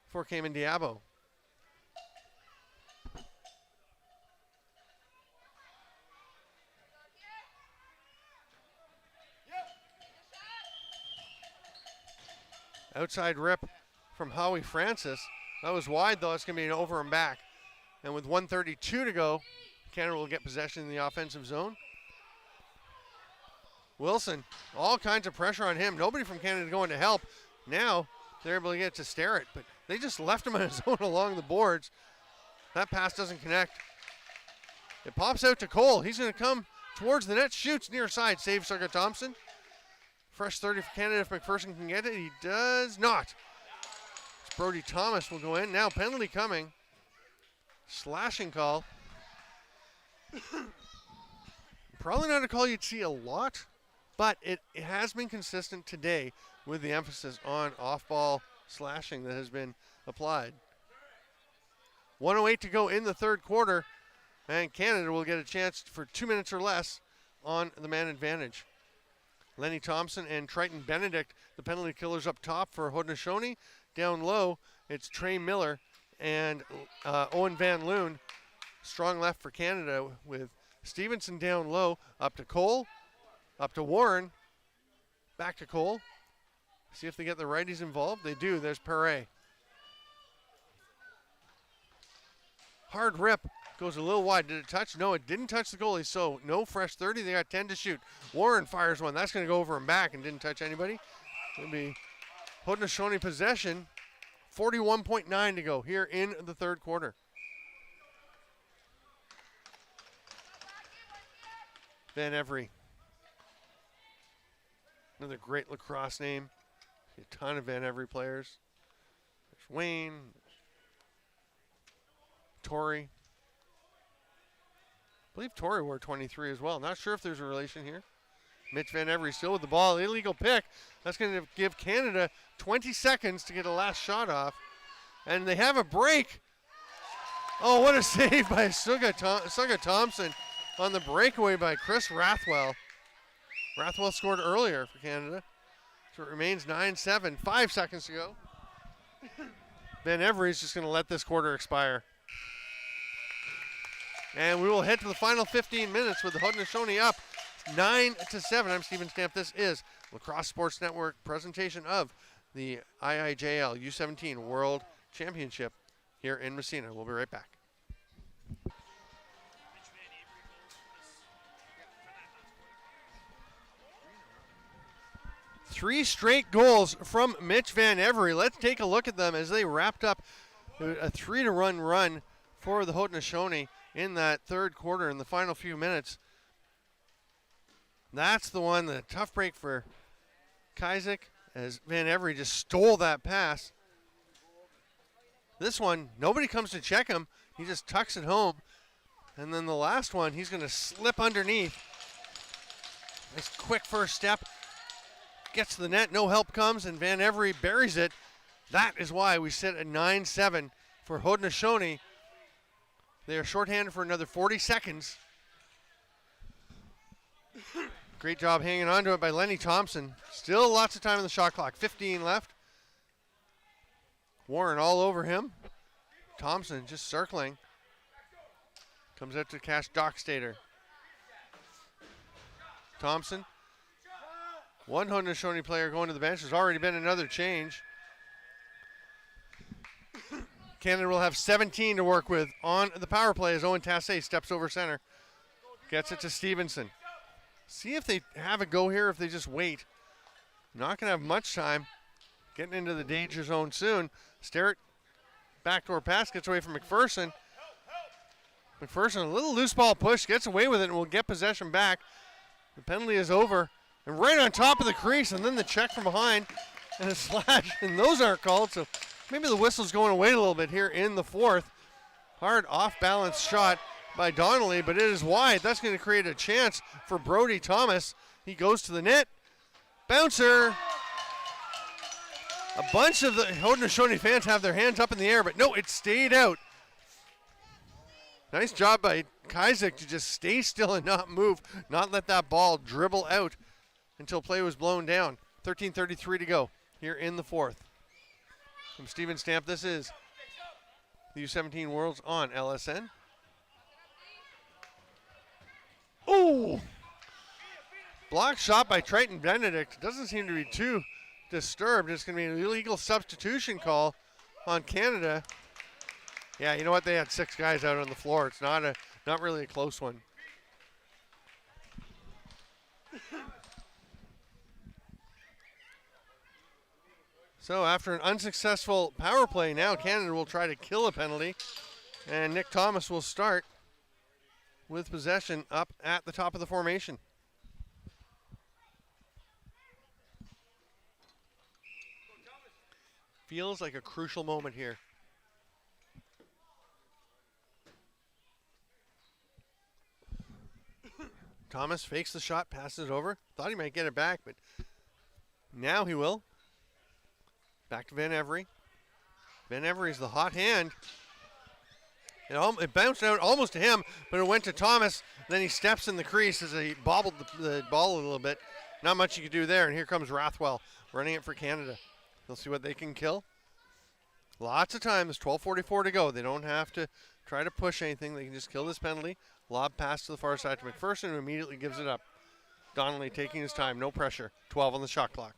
for Cayman Diabo. Outside rip from Howie Francis. That was wide, though. It's going to be an over and back. And with 1:32 to go, Canada will get possession in the offensive zone. Wilson, all kinds of pressure on him. Nobody from Canada going to help. Now they're able to get to Starrett, but they just left him on his own along the boards. That pass doesn't connect. It pops out to Cole. He's going to come towards the net, shoots near side, saves Suga Thompson. Fresh 30 for Canada if McPherson can get it. He does not. Brody Thomas will go in. Now penalty coming. Slashing call. Probably not a call you'd see a lot, but it has been consistent today with the emphasis on off-ball slashing that has been applied. 1:08 to go in the third quarter, and Canada will get a chance for 2 minutes or less on the man advantage. Lenny Thompson and Triton Benedict, the penalty killers up top for Haudenosaunee. Down low, it's Trey Miller and Owen Van Loon. Strong left for Canada with Stevenson down low. Up to Cole, up to Warren, back to Cole. See if they get the righties involved. They do. There's Perret. Hard rip. Goes a little wide. Did it touch? No, it didn't touch the goalie, so no fresh 30. They got 10 to shoot. Warren fires one. That's going to go over and back and didn't touch anybody. It'll be Haudenosaunee possession. 41.9 to go here in the third quarter. Van Every. Another great lacrosse name. A ton of Van Every players. There's Wayne. Torrey. I believe Torrey wore 23 as well. Not sure if there's a relation here. Mitch Van Every still with the ball. Illegal pick. That's going to give Canada 20 seconds to get a last shot off. And they have a break. Oh, what a save by Suga Thompson on the breakaway by Chris Rathwell. Rathwell scored earlier for Canada. So it remains 9-7. 5 seconds to go. Van Every is just going to let this quarter expire. And we will head to the final 15 minutes with the Haudenosaunee up 9-7. I'm Steven Stamp. This is Lacrosse Sports Network presentation of the IIJL U17 World Championship here in Messena. We'll be right back. Three straight goals from Mitch Van Every. Let's take a look at them as they wrapped up a 3-to-1 run for the Haudenosaunee in that third quarter in the final few minutes. That's the one, the tough break for Kaizek as Van Every just stole that pass. This one, nobody comes to check him. He just tucks it home. And then the last one, he's going to slip underneath. Nice quick first step. Gets to the net, no help comes, and Van Every buries it. That is why we sit at 9-7 for Haudenosaunee. They are shorthanded for another 40 seconds. Great job hanging on to it by Lenny Thompson. Still lots of time on the shot clock. 15 left. Warren all over him. Thompson just circling. Comes out to Cash Dockstader. Thompson. One Haudenosaunee player going to the bench. There's already been another change. Canada will have 17 to work with on the power play as Owen Tassé steps over center. Gets it to Stevenson. See if they have a go here, if they just wait. Not going to have much time. Getting into the danger zone soon. Sterrett, backdoor pass, gets away from McPherson. McPherson, a little loose ball push, gets away with it and will get possession back. The penalty is over. And right on top of the crease, and then the check from behind and a slash, and those aren't called, so maybe the whistle's going away a little bit here in the fourth. Hard off-balance shot by Donnelly, but it is wide. That's going to create a chance for Brody Thomas. He goes to the net. Bouncer. A bunch of the Haudenosaunee fans have their hands up in the air, but no, it stayed out. Nice job by Kazik to just stay still and not move, not let that ball dribble out until play was blown down. 13:33 to go here in the fourth. From Steven Stamp, this is the U17 Worlds on LSN. Oh! Block shot by Triton Benedict. Doesn't seem to be too disturbed. It's going to be an illegal substitution call on Canada. Yeah, you know what? They had 6 guys out on the floor. It's not really a close one. So after an unsuccessful power play, now Canada will try to kill a penalty, and Nick Thomas will start with possession up at the top of the formation. Feels like a crucial moment here. Thomas fakes the shot, passes it over. Thought he might get it back, but now he will. Back to Van Every. Van Every's the hot hand. It bounced out almost to him, but it went to Thomas. Then he steps in the crease as he bobbled the ball a little bit. Not much you could do there, and here comes Rathwell running it for Canada. They'll see what they can kill. Lots of time. There's 12:44 to go. They don't have to try to push anything. They can just kill this penalty. Lob pass to the far side to McPherson, who immediately gives it up. Donnelly taking his time. No pressure. 12 on the shot clock.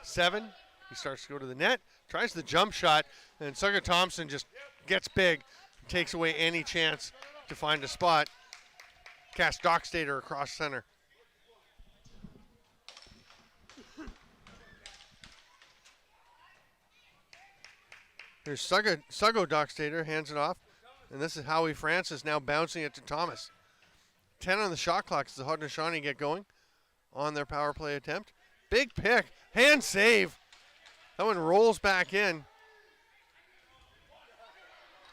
7. He starts to go to the net. Tries the jump shot. And Sugga Thompson just gets big. Takes away any chance to find a spot. Cass Dockstader across center. Here's Suggo Dockstader, hands it off. And this is Howie Francis now bouncing it to Thomas. 10 on the shot clock as the Haudenosaunee get going on their power play attempt. Big pick, hand save. That one rolls back in.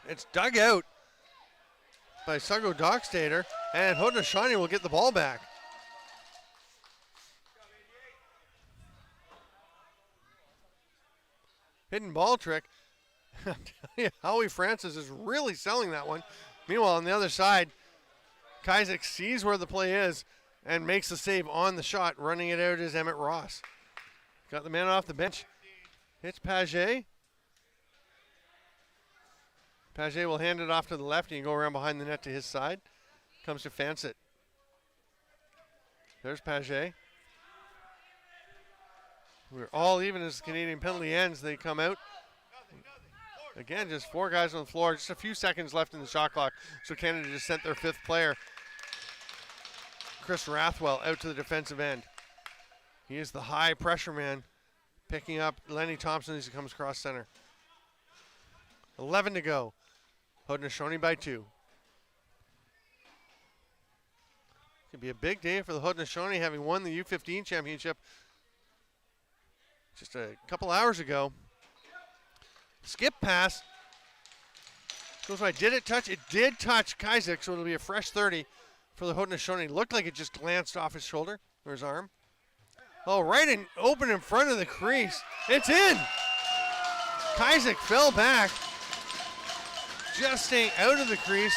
It's dug out by Suggo Dockstader, and Haudenosaunee will get the ball back. Hidden ball trick. I'm telling you, Howie Francis is really selling that one. Meanwhile, on the other side, Kazik sees where the play is and makes the save on the shot. Running it out is Emmett Ross. Got the man off the bench. Hits Paget. Paget will hand it off to the left and go around behind the net to his side. Comes to Fansett. There's Paget. We're all even as the Canadian penalty ends. They come out. Again, just 4 guys on the floor. Just a few seconds left in the shot clock. So Canada just sent their 5th player, Chris Rathwell, out to the defensive end. He is the high pressure man, picking up Lenny Thompson as he comes across center. 11 to go. Haudenosaunee by 2. Could be a big day for the Haudenosaunee, having won the U15 championship just a couple hours ago. Skip pass. Goes by. Did it touch? It did touch Kaisik, so it'll be a fresh 30 for the Haudenosaunee. Looked like it just glanced off his shoulder or his arm. Oh, right in open in front of the crease. It's in. Kaisik fell back, just staying out of the crease.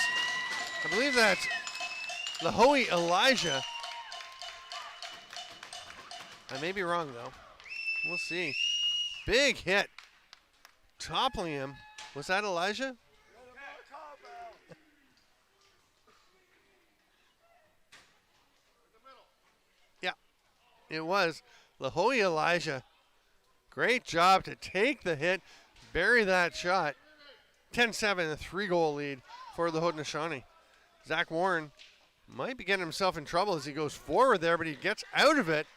I believe that's Lahoe Elijah. I may be wrong though. We'll see. Big hit, toppling him. Was that Elijah? Yeah, it was Lahoe Elijah. Great job to take the hit, bury that shot. 10-7, a 3-goal lead for the Haudenosaunee. Zach Warren might be getting himself in trouble as he goes forward there, but he gets out of it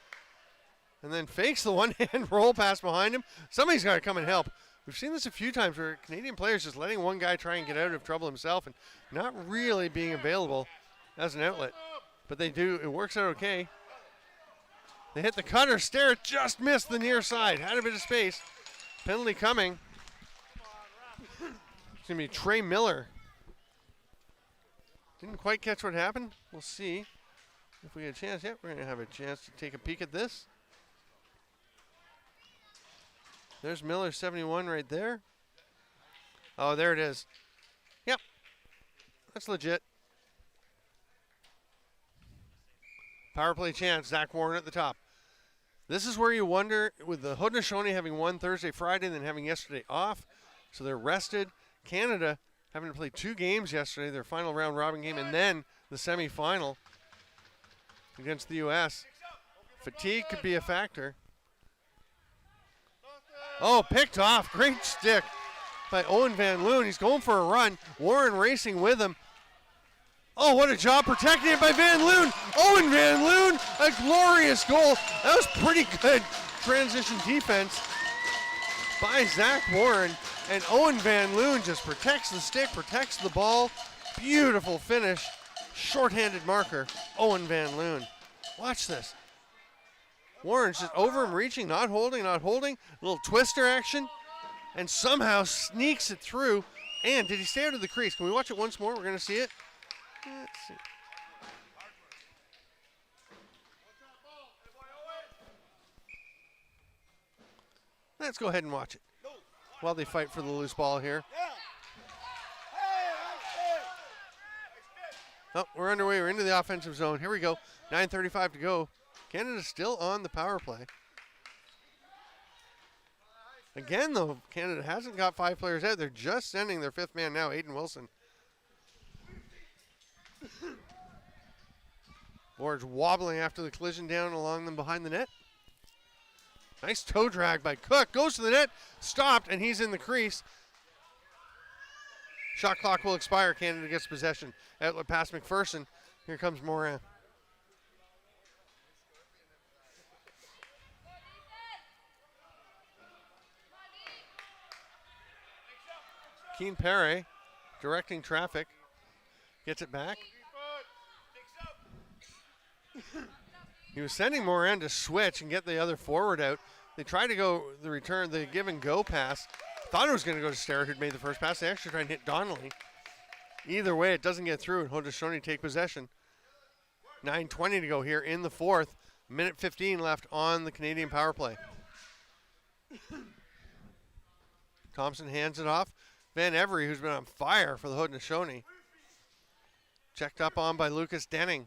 and then fakes the one-hand roll pass behind him. Somebody's got to come and help. We've seen this a few times where Canadian players just letting one guy try and get out of trouble himself and not really being available as an outlet. But they do, it works out okay. They hit the cutter, Starrett just missed the near side, had a bit of space. Penalty coming. It's going to be Trey Miller. Didn't quite catch what happened. We'll see if we get a chance. Yeah, we're going to have a chance to take a peek at this. There's Miller, 71 right there. Oh, there it is. Yep, that's legit. Power play chance, Zach Warren at the top. This is where you wonder, with the Haudenosaunee having won Thursday, Friday, and then having yesterday off, so they're rested. Canada having to play 2 games yesterday, their final round robin game, and then the semifinal against the U.S. Fatigue could be a factor. Oh, picked off. Great stick by Owen Van Loon. He's going for a run. Warren racing with him. Oh, what a job protecting it by Van Loon. Owen Van Loon, a glorious goal. That was pretty good transition defense by Zach Warren. And Owen Van Loon just protects the stick, protects the ball. Beautiful finish. Short-handed marker, Owen Van Loon. Watch this. Warren's just over him, reaching, not holding. A little twister action. And somehow sneaks it through. And did he stay out of the crease? Can we watch it once more? We're going to see it. Let's see. Let's go ahead and watch it while they fight for the loose ball here. Oh, we're underway. We're into the offensive zone. Here we go. 9:35 to go. Canada's still on the power play. Again, though, Canada hasn't got 5 players out. They're just sending their 5th man now, Aiden Wilson. Borge wobbling after the collision down along them behind the net. Nice toe drag by Cook. Goes to the net, stopped, and he's in the crease. Shot clock will expire. Canada gets possession. Outlet pass McPherson. Here comes Morin. Keen Perry directing traffic. Gets it back. He was sending Morin to switch and get the other forward out. They tried to go the return, the give and go pass. Thought it was going to go to Starrett, who'd made the first pass. They actually tried to hit Donnelly. Either way, it doesn't get through, and Haudenosaunee take possession. 9:20 to go here in the 4th. Minute 15 left on the Canadian power play. Thompson hands it off. Van Every, who's been on fire for the Haudenosaunee. Checked up on by Lucas Denning.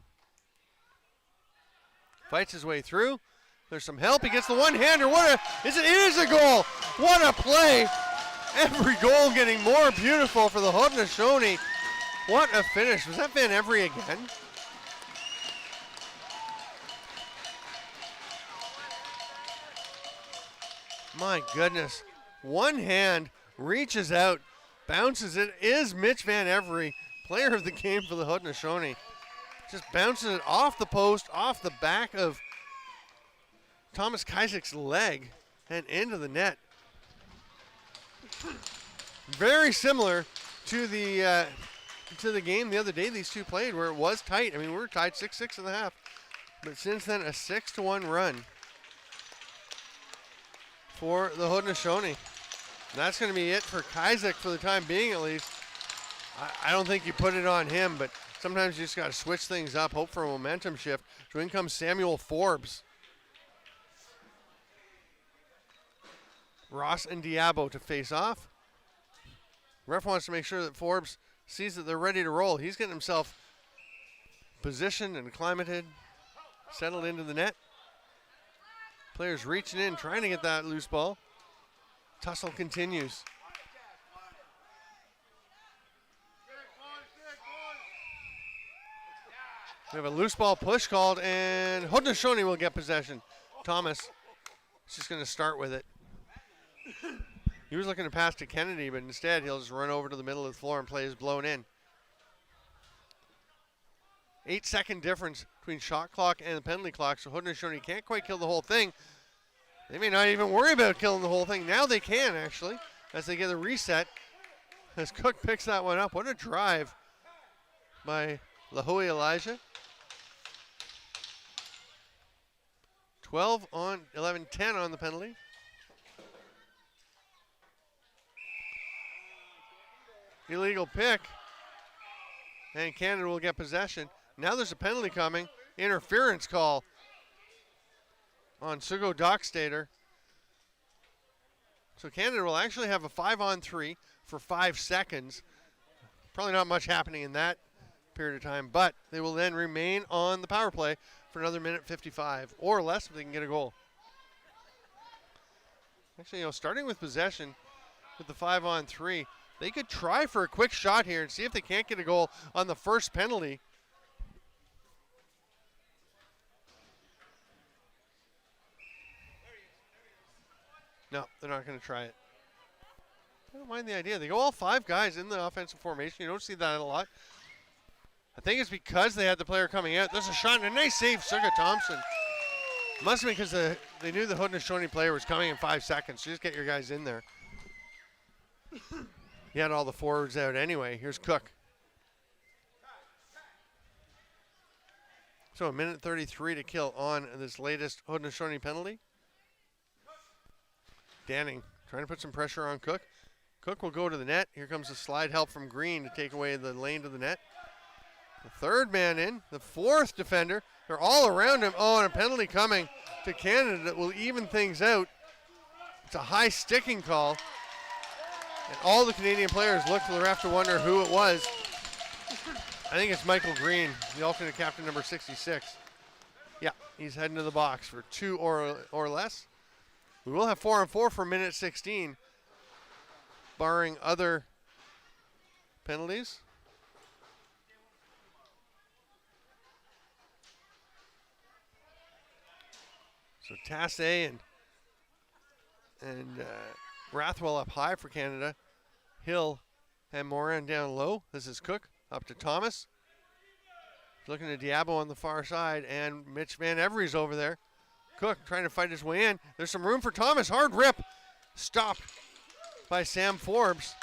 Fights his way through. There's some help. He gets the one-hander. It is a goal. What a play. Every goal getting more beautiful for the Haudenosaunee. What a finish. Was that Van Every again? My goodness. One hand reaches out, bounces it. Is Mitch Van Every, player of the game for the Haudenosaunee. Just bounces it off the post, off the back of Thomas Kaisik's leg, and into the net. Very similar to the game the other day these two played, where it was tight. I mean, we were tied 6-6 in the half. But since then, a 6-1 run for the Haudenosaunee. That's going to be it for Kaizek for the time being, at least. I don't think you put it on him, but sometimes you just got to switch things up, hope for a momentum shift. So in comes Samuel Forbes. Ross and Diabo to face off. Ref wants to make sure that Forbes sees that they're ready to roll. He's getting himself positioned and acclimated, settled into the net. Players reaching in, trying to get that loose ball. Tussle continues. We have a loose ball push called, and Haudenosaunee will get possession. Thomas is just going to start with it. He was looking to pass to Kennedy, but instead he'll just run over to the middle of the floor and play his blown in. 8-second difference between shot clock and the penalty clock, so Haudenosaunee can't quite kill the whole thing. They may not even worry about killing the whole thing. Now they can, actually, as they get a reset. As Cook picks that one up. What a drive by Lahui Elijah. 12 on 11, 10 on the penalty. Illegal pick. And Canada will get possession. Now there's a penalty coming. Interference call on Sugo Dockstader. So Canada will actually have a 5-on-3 for 5 seconds. Probably not much happening in that period of time, but they will then remain on the power play for another minute 55 or less if they can get a goal. Actually, starting with possession with the 5-on-3, they could try for a quick shot here and see if they can't get a goal on the first penalty. No, they're not going to try it. I don't mind the idea. They go all 5 guys in the offensive formation. You don't see that a lot. I think it's because they had the player coming out. There's a shot and a nice save, Suga Thompson. Must have been because they knew the Haudenosaunee player was coming in 5 seconds. So just get your guys in there. He had all the forwards out anyway. Here's Cook. So a minute 33 to kill on this latest Haudenosaunee penalty. Danning trying to put some pressure on Cook. Cook will go to the net. Here comes a slide help from Green to take away the lane to the net. The third man in, the fourth defender. They're all around him. Oh, and a penalty coming to Canada that will even things out. It's a high sticking call. And all the Canadian players look for the ref to wonder who it was. I think it's Michael Green, the alternate captain, number 66. Yeah, he's heading to the box for 2 or less. We will have 4-on-4 for minute 16, barring other penalties. So Tassé and Rathwell up high for Canada. Hill and Moran down low. This is Cook up to Thomas. Looking at Diabo on the far side, and Mitch Van Every's over there. Cook trying to fight his way in. There's some room for Thomas. Hard rip. Stopped by Sam Forbes.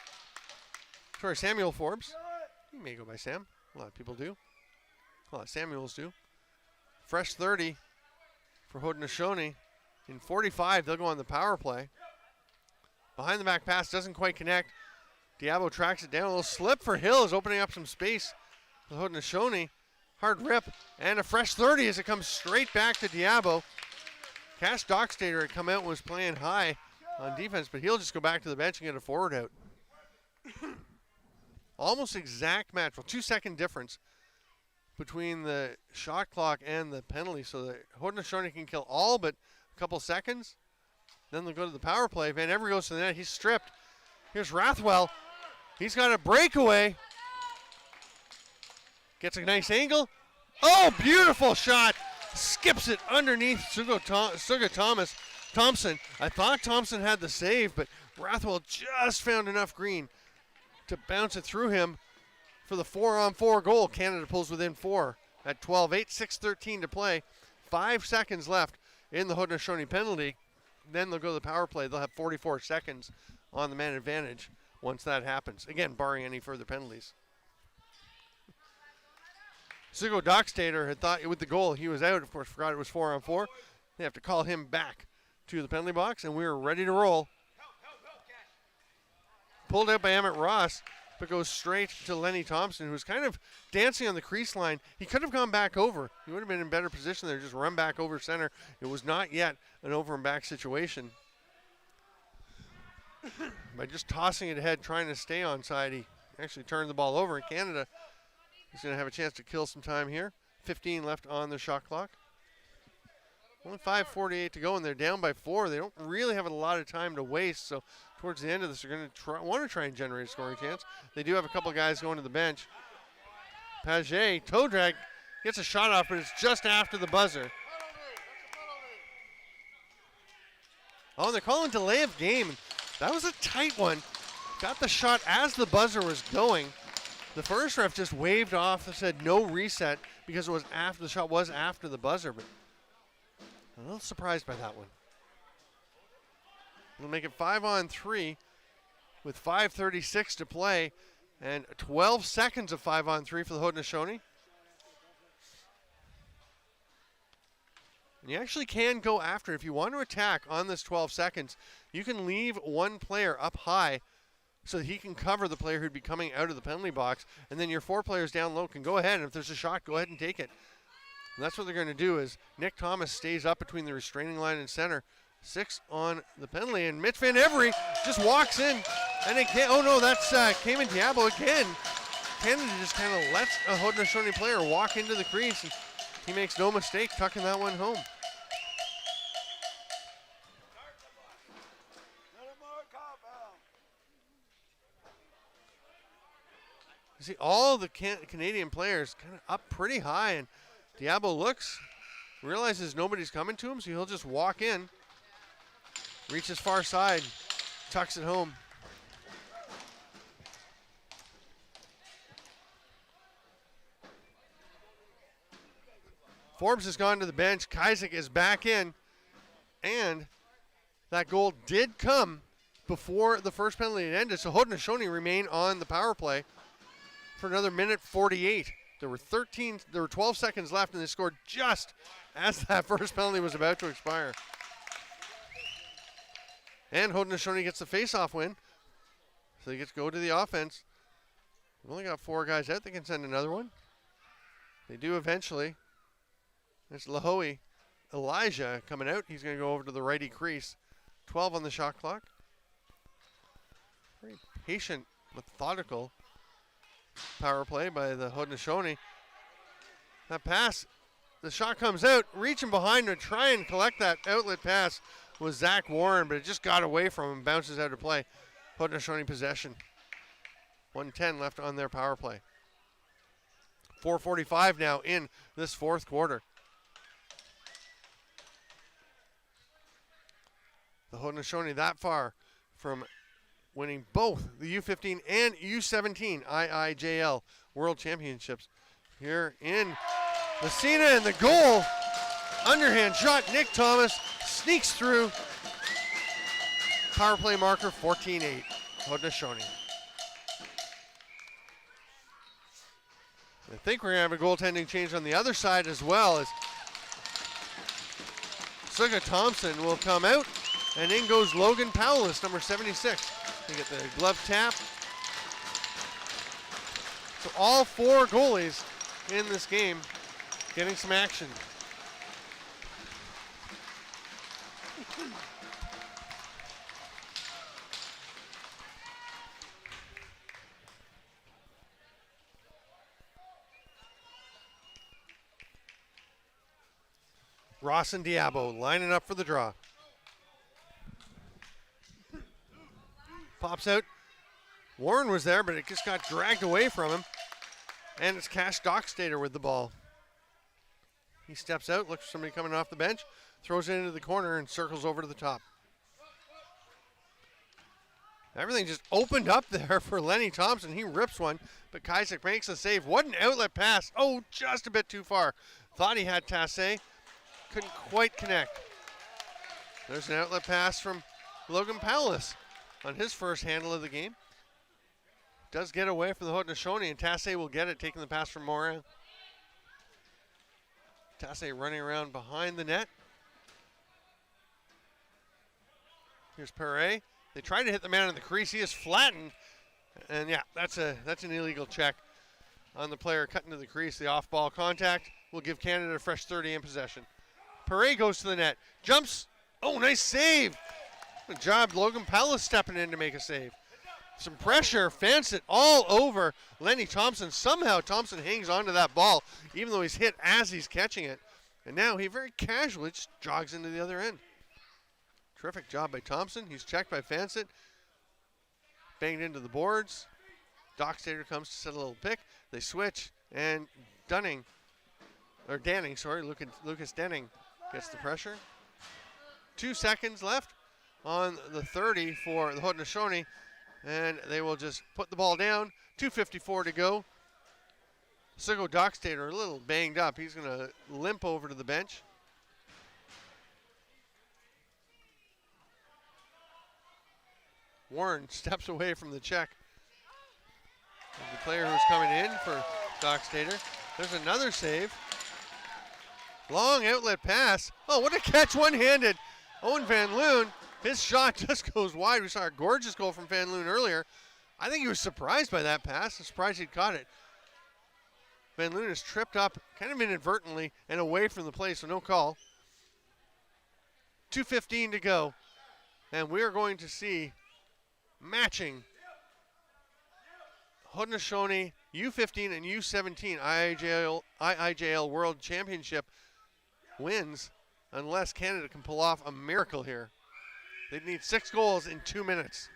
Sorry, Samuel Forbes. He may go by Sam. A lot of people do. A lot of Samuels do. Fresh 30 for Haudenosaunee. In 45, they'll go on the power play. Behind the back pass doesn't quite connect. Diabo tracks it down. A little slip for Hill is opening up some space for Haudenosaunee. Hard rip and a fresh 30 as it comes straight back to Diabo. Cass Dockstader had come out and was playing high on defense, but he'll just go back to the bench and get a forward out. Almost exact match. Well, 2-second difference between the shot clock and the penalty, so the Haudenosaunee can kill all but a couple seconds. Then they'll go to the power play. Van Every goes to the net. He's stripped. Here's Rathwell. He's got a breakaway. Gets a nice angle. Oh, beautiful shot. Skips it underneath Suga Thompson. I thought Thompson had the save, but Rathwell just found enough green to bounce it through him for the 4-on-4 goal. Canada pulls within 4 at 12-8, 6:13 to play. 5 seconds left in the Haudenosaunee penalty. Then they'll go to the power play. They'll have 44 seconds on the man advantage once that happens. Again, barring any further penalties. Sugo Dockstader had thought with the goal he was out. Of course, forgot it was 4-on-4. They have to call him back to the penalty box, and we are ready to roll. Pulled out by Emmett Ross, but goes straight to Lenny Thompson, who's kind of dancing on the crease line. He could have gone back over. He would have been in better position there, just run back over center. It was not yet an over and back situation. By just tossing it ahead, trying to stay onside, he actually turned the ball over. In Canada, he's going to have a chance to kill some time here. 15 left on the shot clock. Only 5:48 to go, and they're down by 4. They don't really have a lot of time to waste, so towards the end of this, they're going to want to try and generate a scoring chance. They do have a couple guys going to the bench. Paget, toe drag, gets a shot off, but it's just after the buzzer. Oh, they're calling delay of game. That was a tight one. Got the shot as the buzzer was going. The first ref just waved off and said no reset because it was after the shot was after the buzzer, but a little surprised by that one. We'll make it 5-on-3 with 5:36 to play and 12 seconds of 5-on-3 for the Haudenosaunee. And you actually can go after it. If you want to attack on this 12 seconds, you can leave one player up high so that he can cover the player who'd be coming out of the penalty box, and then your 4 players down low can go ahead, and if there's a shot, go ahead and take it. And that's what they're going to do is Nick Thomas stays up between the restraining line and center. 6 on the penalty, and Mitch Van Every just walks in, and it can't, oh no, that's Cayman Diablo again. Canada just kind of lets a Haudenosaunee player walk into the crease, and he makes no mistake tucking that one home. You see all the Canadian players kind of up pretty high, and Diablo looks, realizes nobody's coming to him, so he'll just walk in, reaches far side, tucks it home. Forbes has gone to the bench. Kaisick is back in, and that goal did come before the first penalty had ended, so Haudenosaunee remain on the power play for another minute 48. There were 12 seconds left, and they scored just as that first penalty was about to expire. And Haudenosaunee gets the face-off win, so they get to go to the offense. They've only got 4 guys out. They can send another one. They do eventually. It's Lahoe Elijah coming out. He's going to go over to the righty crease. 12 on the shot clock. Very patient, methodical power play by the Haudenosaunee. That pass, the shot comes out, reaching behind to try and collect that outlet pass was Zach Warren, but it just got away from him, bounces out of play. Haudenosaunee possession. 1:10 left on their power play. 4:45 now in this fourth quarter. The Haudenosaunee that far from winning both the U15 and U17 IIJL World Championships. Here in Messena, and the goal. Underhand shot, Nick Thomas sneaks through. Power play marker 14-8, Haudenosaunee. I think we're going to have a goaltending change on the other side as well, as Suga Thompson will come out, and in goes Logan Powless, number 76. They get the glove tap. So all 4 goalies in this game getting some action. Ross and Diabo lining up for the draw. Pops out. Warren was there, but it just got dragged away from him. And it's Cash Dockstader with the ball. He steps out, looks for somebody coming off the bench, throws it into the corner and circles over to the top. Everything just opened up there for Lenny Thompson. He rips one, but Kaisick makes a save. What an outlet pass. Oh, just a bit too far. Thought he had Tassé. Couldn't quite connect. There's an outlet pass from Logan Powless on his first handle of the game. Does get away from the Haudenosaunee, and Tassé will get it, taking the pass from Morin. Tassé running around behind the net. Here's Perret. They tried to hit the man in the crease. He is flattened. And yeah, that's an illegal check on the player cutting to the crease. The off-ball contact will give Canada a fresh 30 in possession. Perret goes to the net. Jumps. Oh, nice save. Good job. Logan Powell stepping in to make a save. Some pressure. Fans it all over Lenny Thompson. Somehow Thompson hangs onto that ball, even though he's hit as he's catching it. And now he very casually just jogs into the other end. Terrific job by Thompson. He's checked by Fansett. Banged into the boards. Dockstader comes to set a little pick. They switch, and Danning, Lucas Denning gets the pressure. 2 seconds left on the 30 for the Haudenosaunee, and they will just put the ball down. 2:54 to go. Siggo Dockstader a little banged up. He's going to limp over to the bench. Warren steps away from the check. The player who's coming in for Dockstader. There's another save. Long outlet pass. Oh, what a catch one-handed. Owen Van Loon, his shot just goes wide. We saw a gorgeous goal from Van Loon earlier. I think he was surprised by that pass. I'm surprised he'd caught it. Van Loon is tripped up kind of inadvertently and away from the play, so no call. 2:15 to go. And we are going to see matching Haudenosaunee U15 and U17 IIJL World Championship wins unless Canada can pull off a miracle here. They'd need 6 goals in 2 minutes.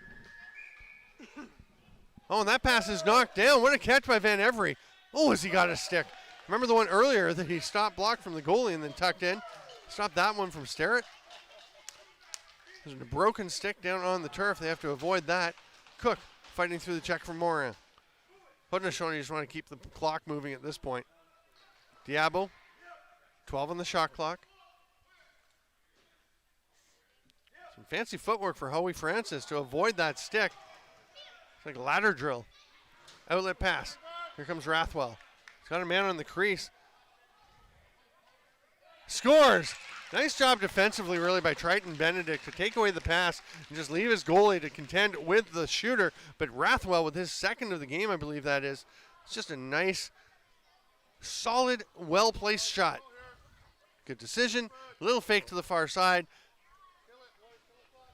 Oh, and that pass is knocked down. What a catch by Van Every. Oh, has he got a stick. Remember the one earlier that he stopped blocked from the goalie and then tucked in? Stopped that one from Starrett. There's a broken stick down on the turf. They have to avoid that. Cook fighting through the check from Morin. Haudenosaunee just want to keep the clock moving at this point. Diabo, 12 on the shot clock. Some fancy footwork for Howie Francis to avoid that stick. It's like a ladder drill. Outlet pass. Here comes Rathwell. He's got a man on the crease. Scores! Nice job defensively, really, by Triton Benedict to take away the pass and just leave his goalie to contend with the shooter. But Rathwell, with his second of the game, I believe that is, it's just a nice, solid, well-placed shot. Good decision. A little fake to the far side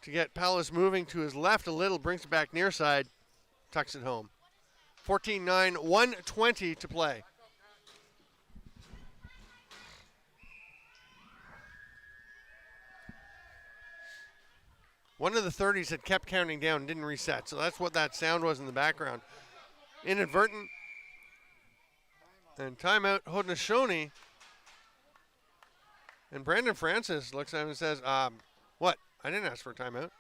to get Paulus moving to his left a little, brings it back near side, tucks it home. 14-9, 1:20 to play. One of the 30s had kept counting down and didn't reset, so that's what that sound was in the background. Inadvertent. And timeout, Haudenosaunee. And Brandon Francis looks at him and says, what? I didn't ask for a timeout.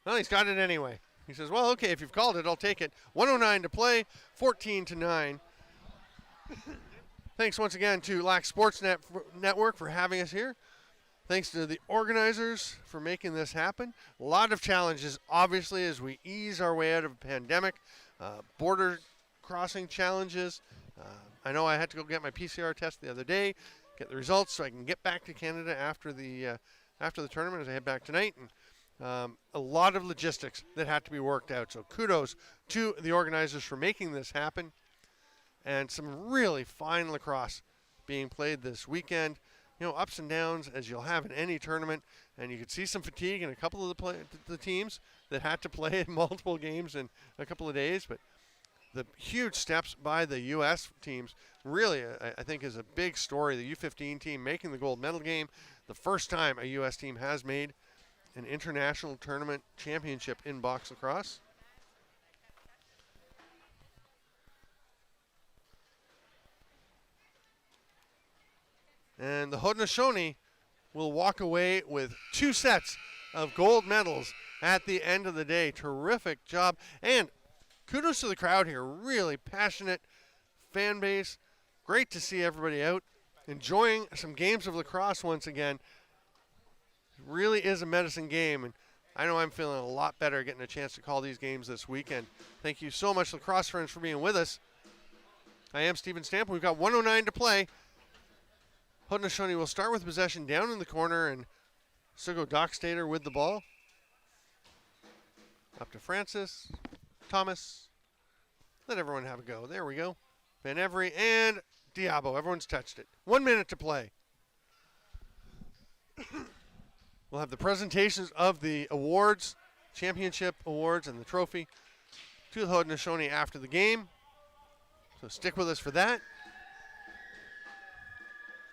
Well, he's got it anyway. He says, well, okay, if you've called it, I'll take it. 1:09 to play, 14-9. Thanks once again to Lac Sports Network for having us here. Thanks to the organizers for making this happen. A lot of challenges, obviously, as we ease our way out of a pandemic. Border crossing challenges. I know I had to go get my PCR test the other day, get the results so I can get back to Canada after the tournament as I head back tonight. And a lot of logistics that had to be worked out. So kudos to the organizers for making this happen. And some really fine lacrosse being played this weekend. You know, ups and downs as you'll have in any tournament. And you could see some fatigue in a couple of the teams that had to play multiple games in a couple of days. But the huge steps by the U.S. teams really, I think, is a big story. The U15 team making the gold medal game. The first time a U.S. team has made an international tournament championship in box lacrosse. And the Haudenosaunee will walk away with 2 sets of gold medals at the end of the day. Terrific job. And kudos to the crowd here. Really passionate fan base. Great to see everybody out enjoying some games of lacrosse once again. It really is a medicine game. And I know I'm feeling a lot better getting a chance to call these games this weekend. Thank you so much, lacrosse friends, for being with us. I am Steven Stamp. We've got 1:09 to play. Haudenosaunee will start with possession down in the corner, and Sugo Dockstader with the ball. Up to Francis, Thomas. Let everyone have a go. There we go. Van Every and Diabo. Everyone's touched it. 1 minute to play. We'll have the presentations of the awards, championship awards, and the trophy to the Haudenosaunee after the game. So stick with us for that.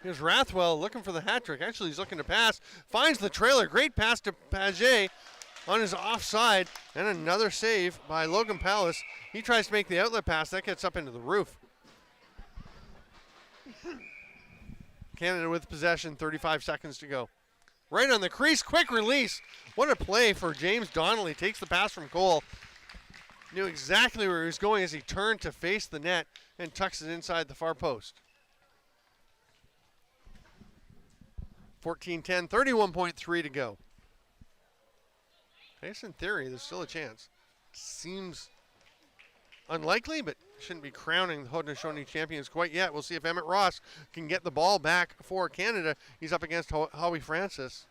Here's Rathwell looking for the hat trick. Actually, he's looking to pass. Finds the trailer. Great pass to Paget on his offside. And another save by Logan Palace. He tries to make the outlet pass. That gets up into the roof. Canada with possession, 35 seconds to go. Right on the crease, quick release. What a play for James Donnelly. Takes the pass from Cole. Knew exactly where he was going as he turned to face the net and tucks it inside the far post. 14-10, 31.3 to go. I guess in theory, there's still a chance. Seems unlikely, but shouldn't be crowning the Haudenosaunee champions quite yet. We'll see if Emmett Ross can get the ball back for Canada. He's up against Howie Francis.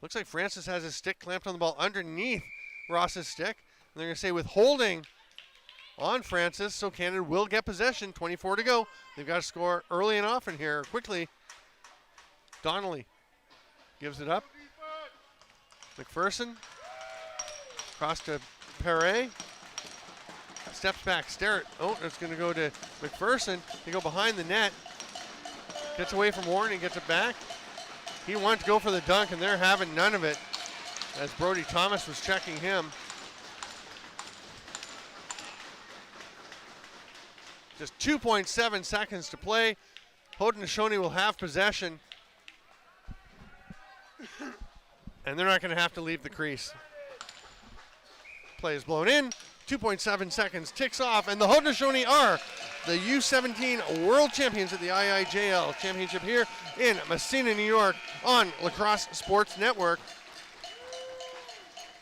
Looks like Francis has his stick clamped on the ball underneath Ross's stick. And they're going to say withholding on Francis, so Canada will get possession. 24 to go. They've got to score early and often here, quickly. Donnelly gives it up. McPherson, cross to Perret. Steps back, Sterrett. Oh, it's going to go to McPherson. They go behind the net. Gets away from Warren and gets it back. He wanted to go for the dunk, and they're having none of it as Brody Thomas was checking him. Just 2.7 seconds to play. Haudenosaunee will have possession. And they're not going to have to leave the crease. Play is blown in. 2.7 seconds ticks off, and the Haudenosaunee are the U17 World Champions at the IIJL Championship here in Messena, New York on Lacrosse Sports Network.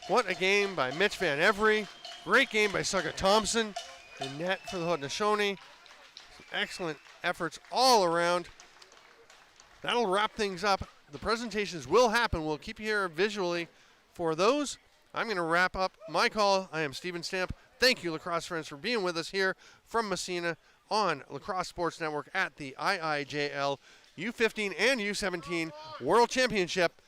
What a game by Mitch Van Every. Great game by Suga Thompson. The net for the Haudenosaunee. Some excellent efforts all around. That'll wrap things up. The presentations will happen. We'll keep you here visually for those. I'm going to wrap up my call. I am Steven Stamp. Thank you, lacrosse friends, for being with us here from Messena on Lacrosse Sports Network at the IIJL U15 and U17 World Championship.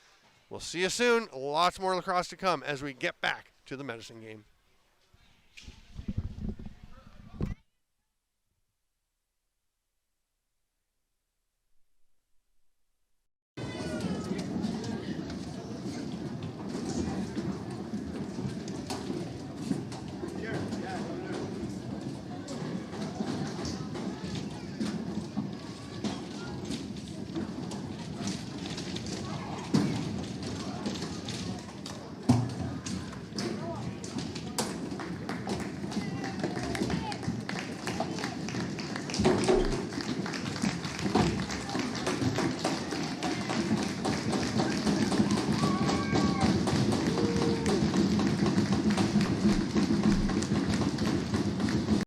We'll see you soon. Lots more lacrosse to come as we get back to the medicine game.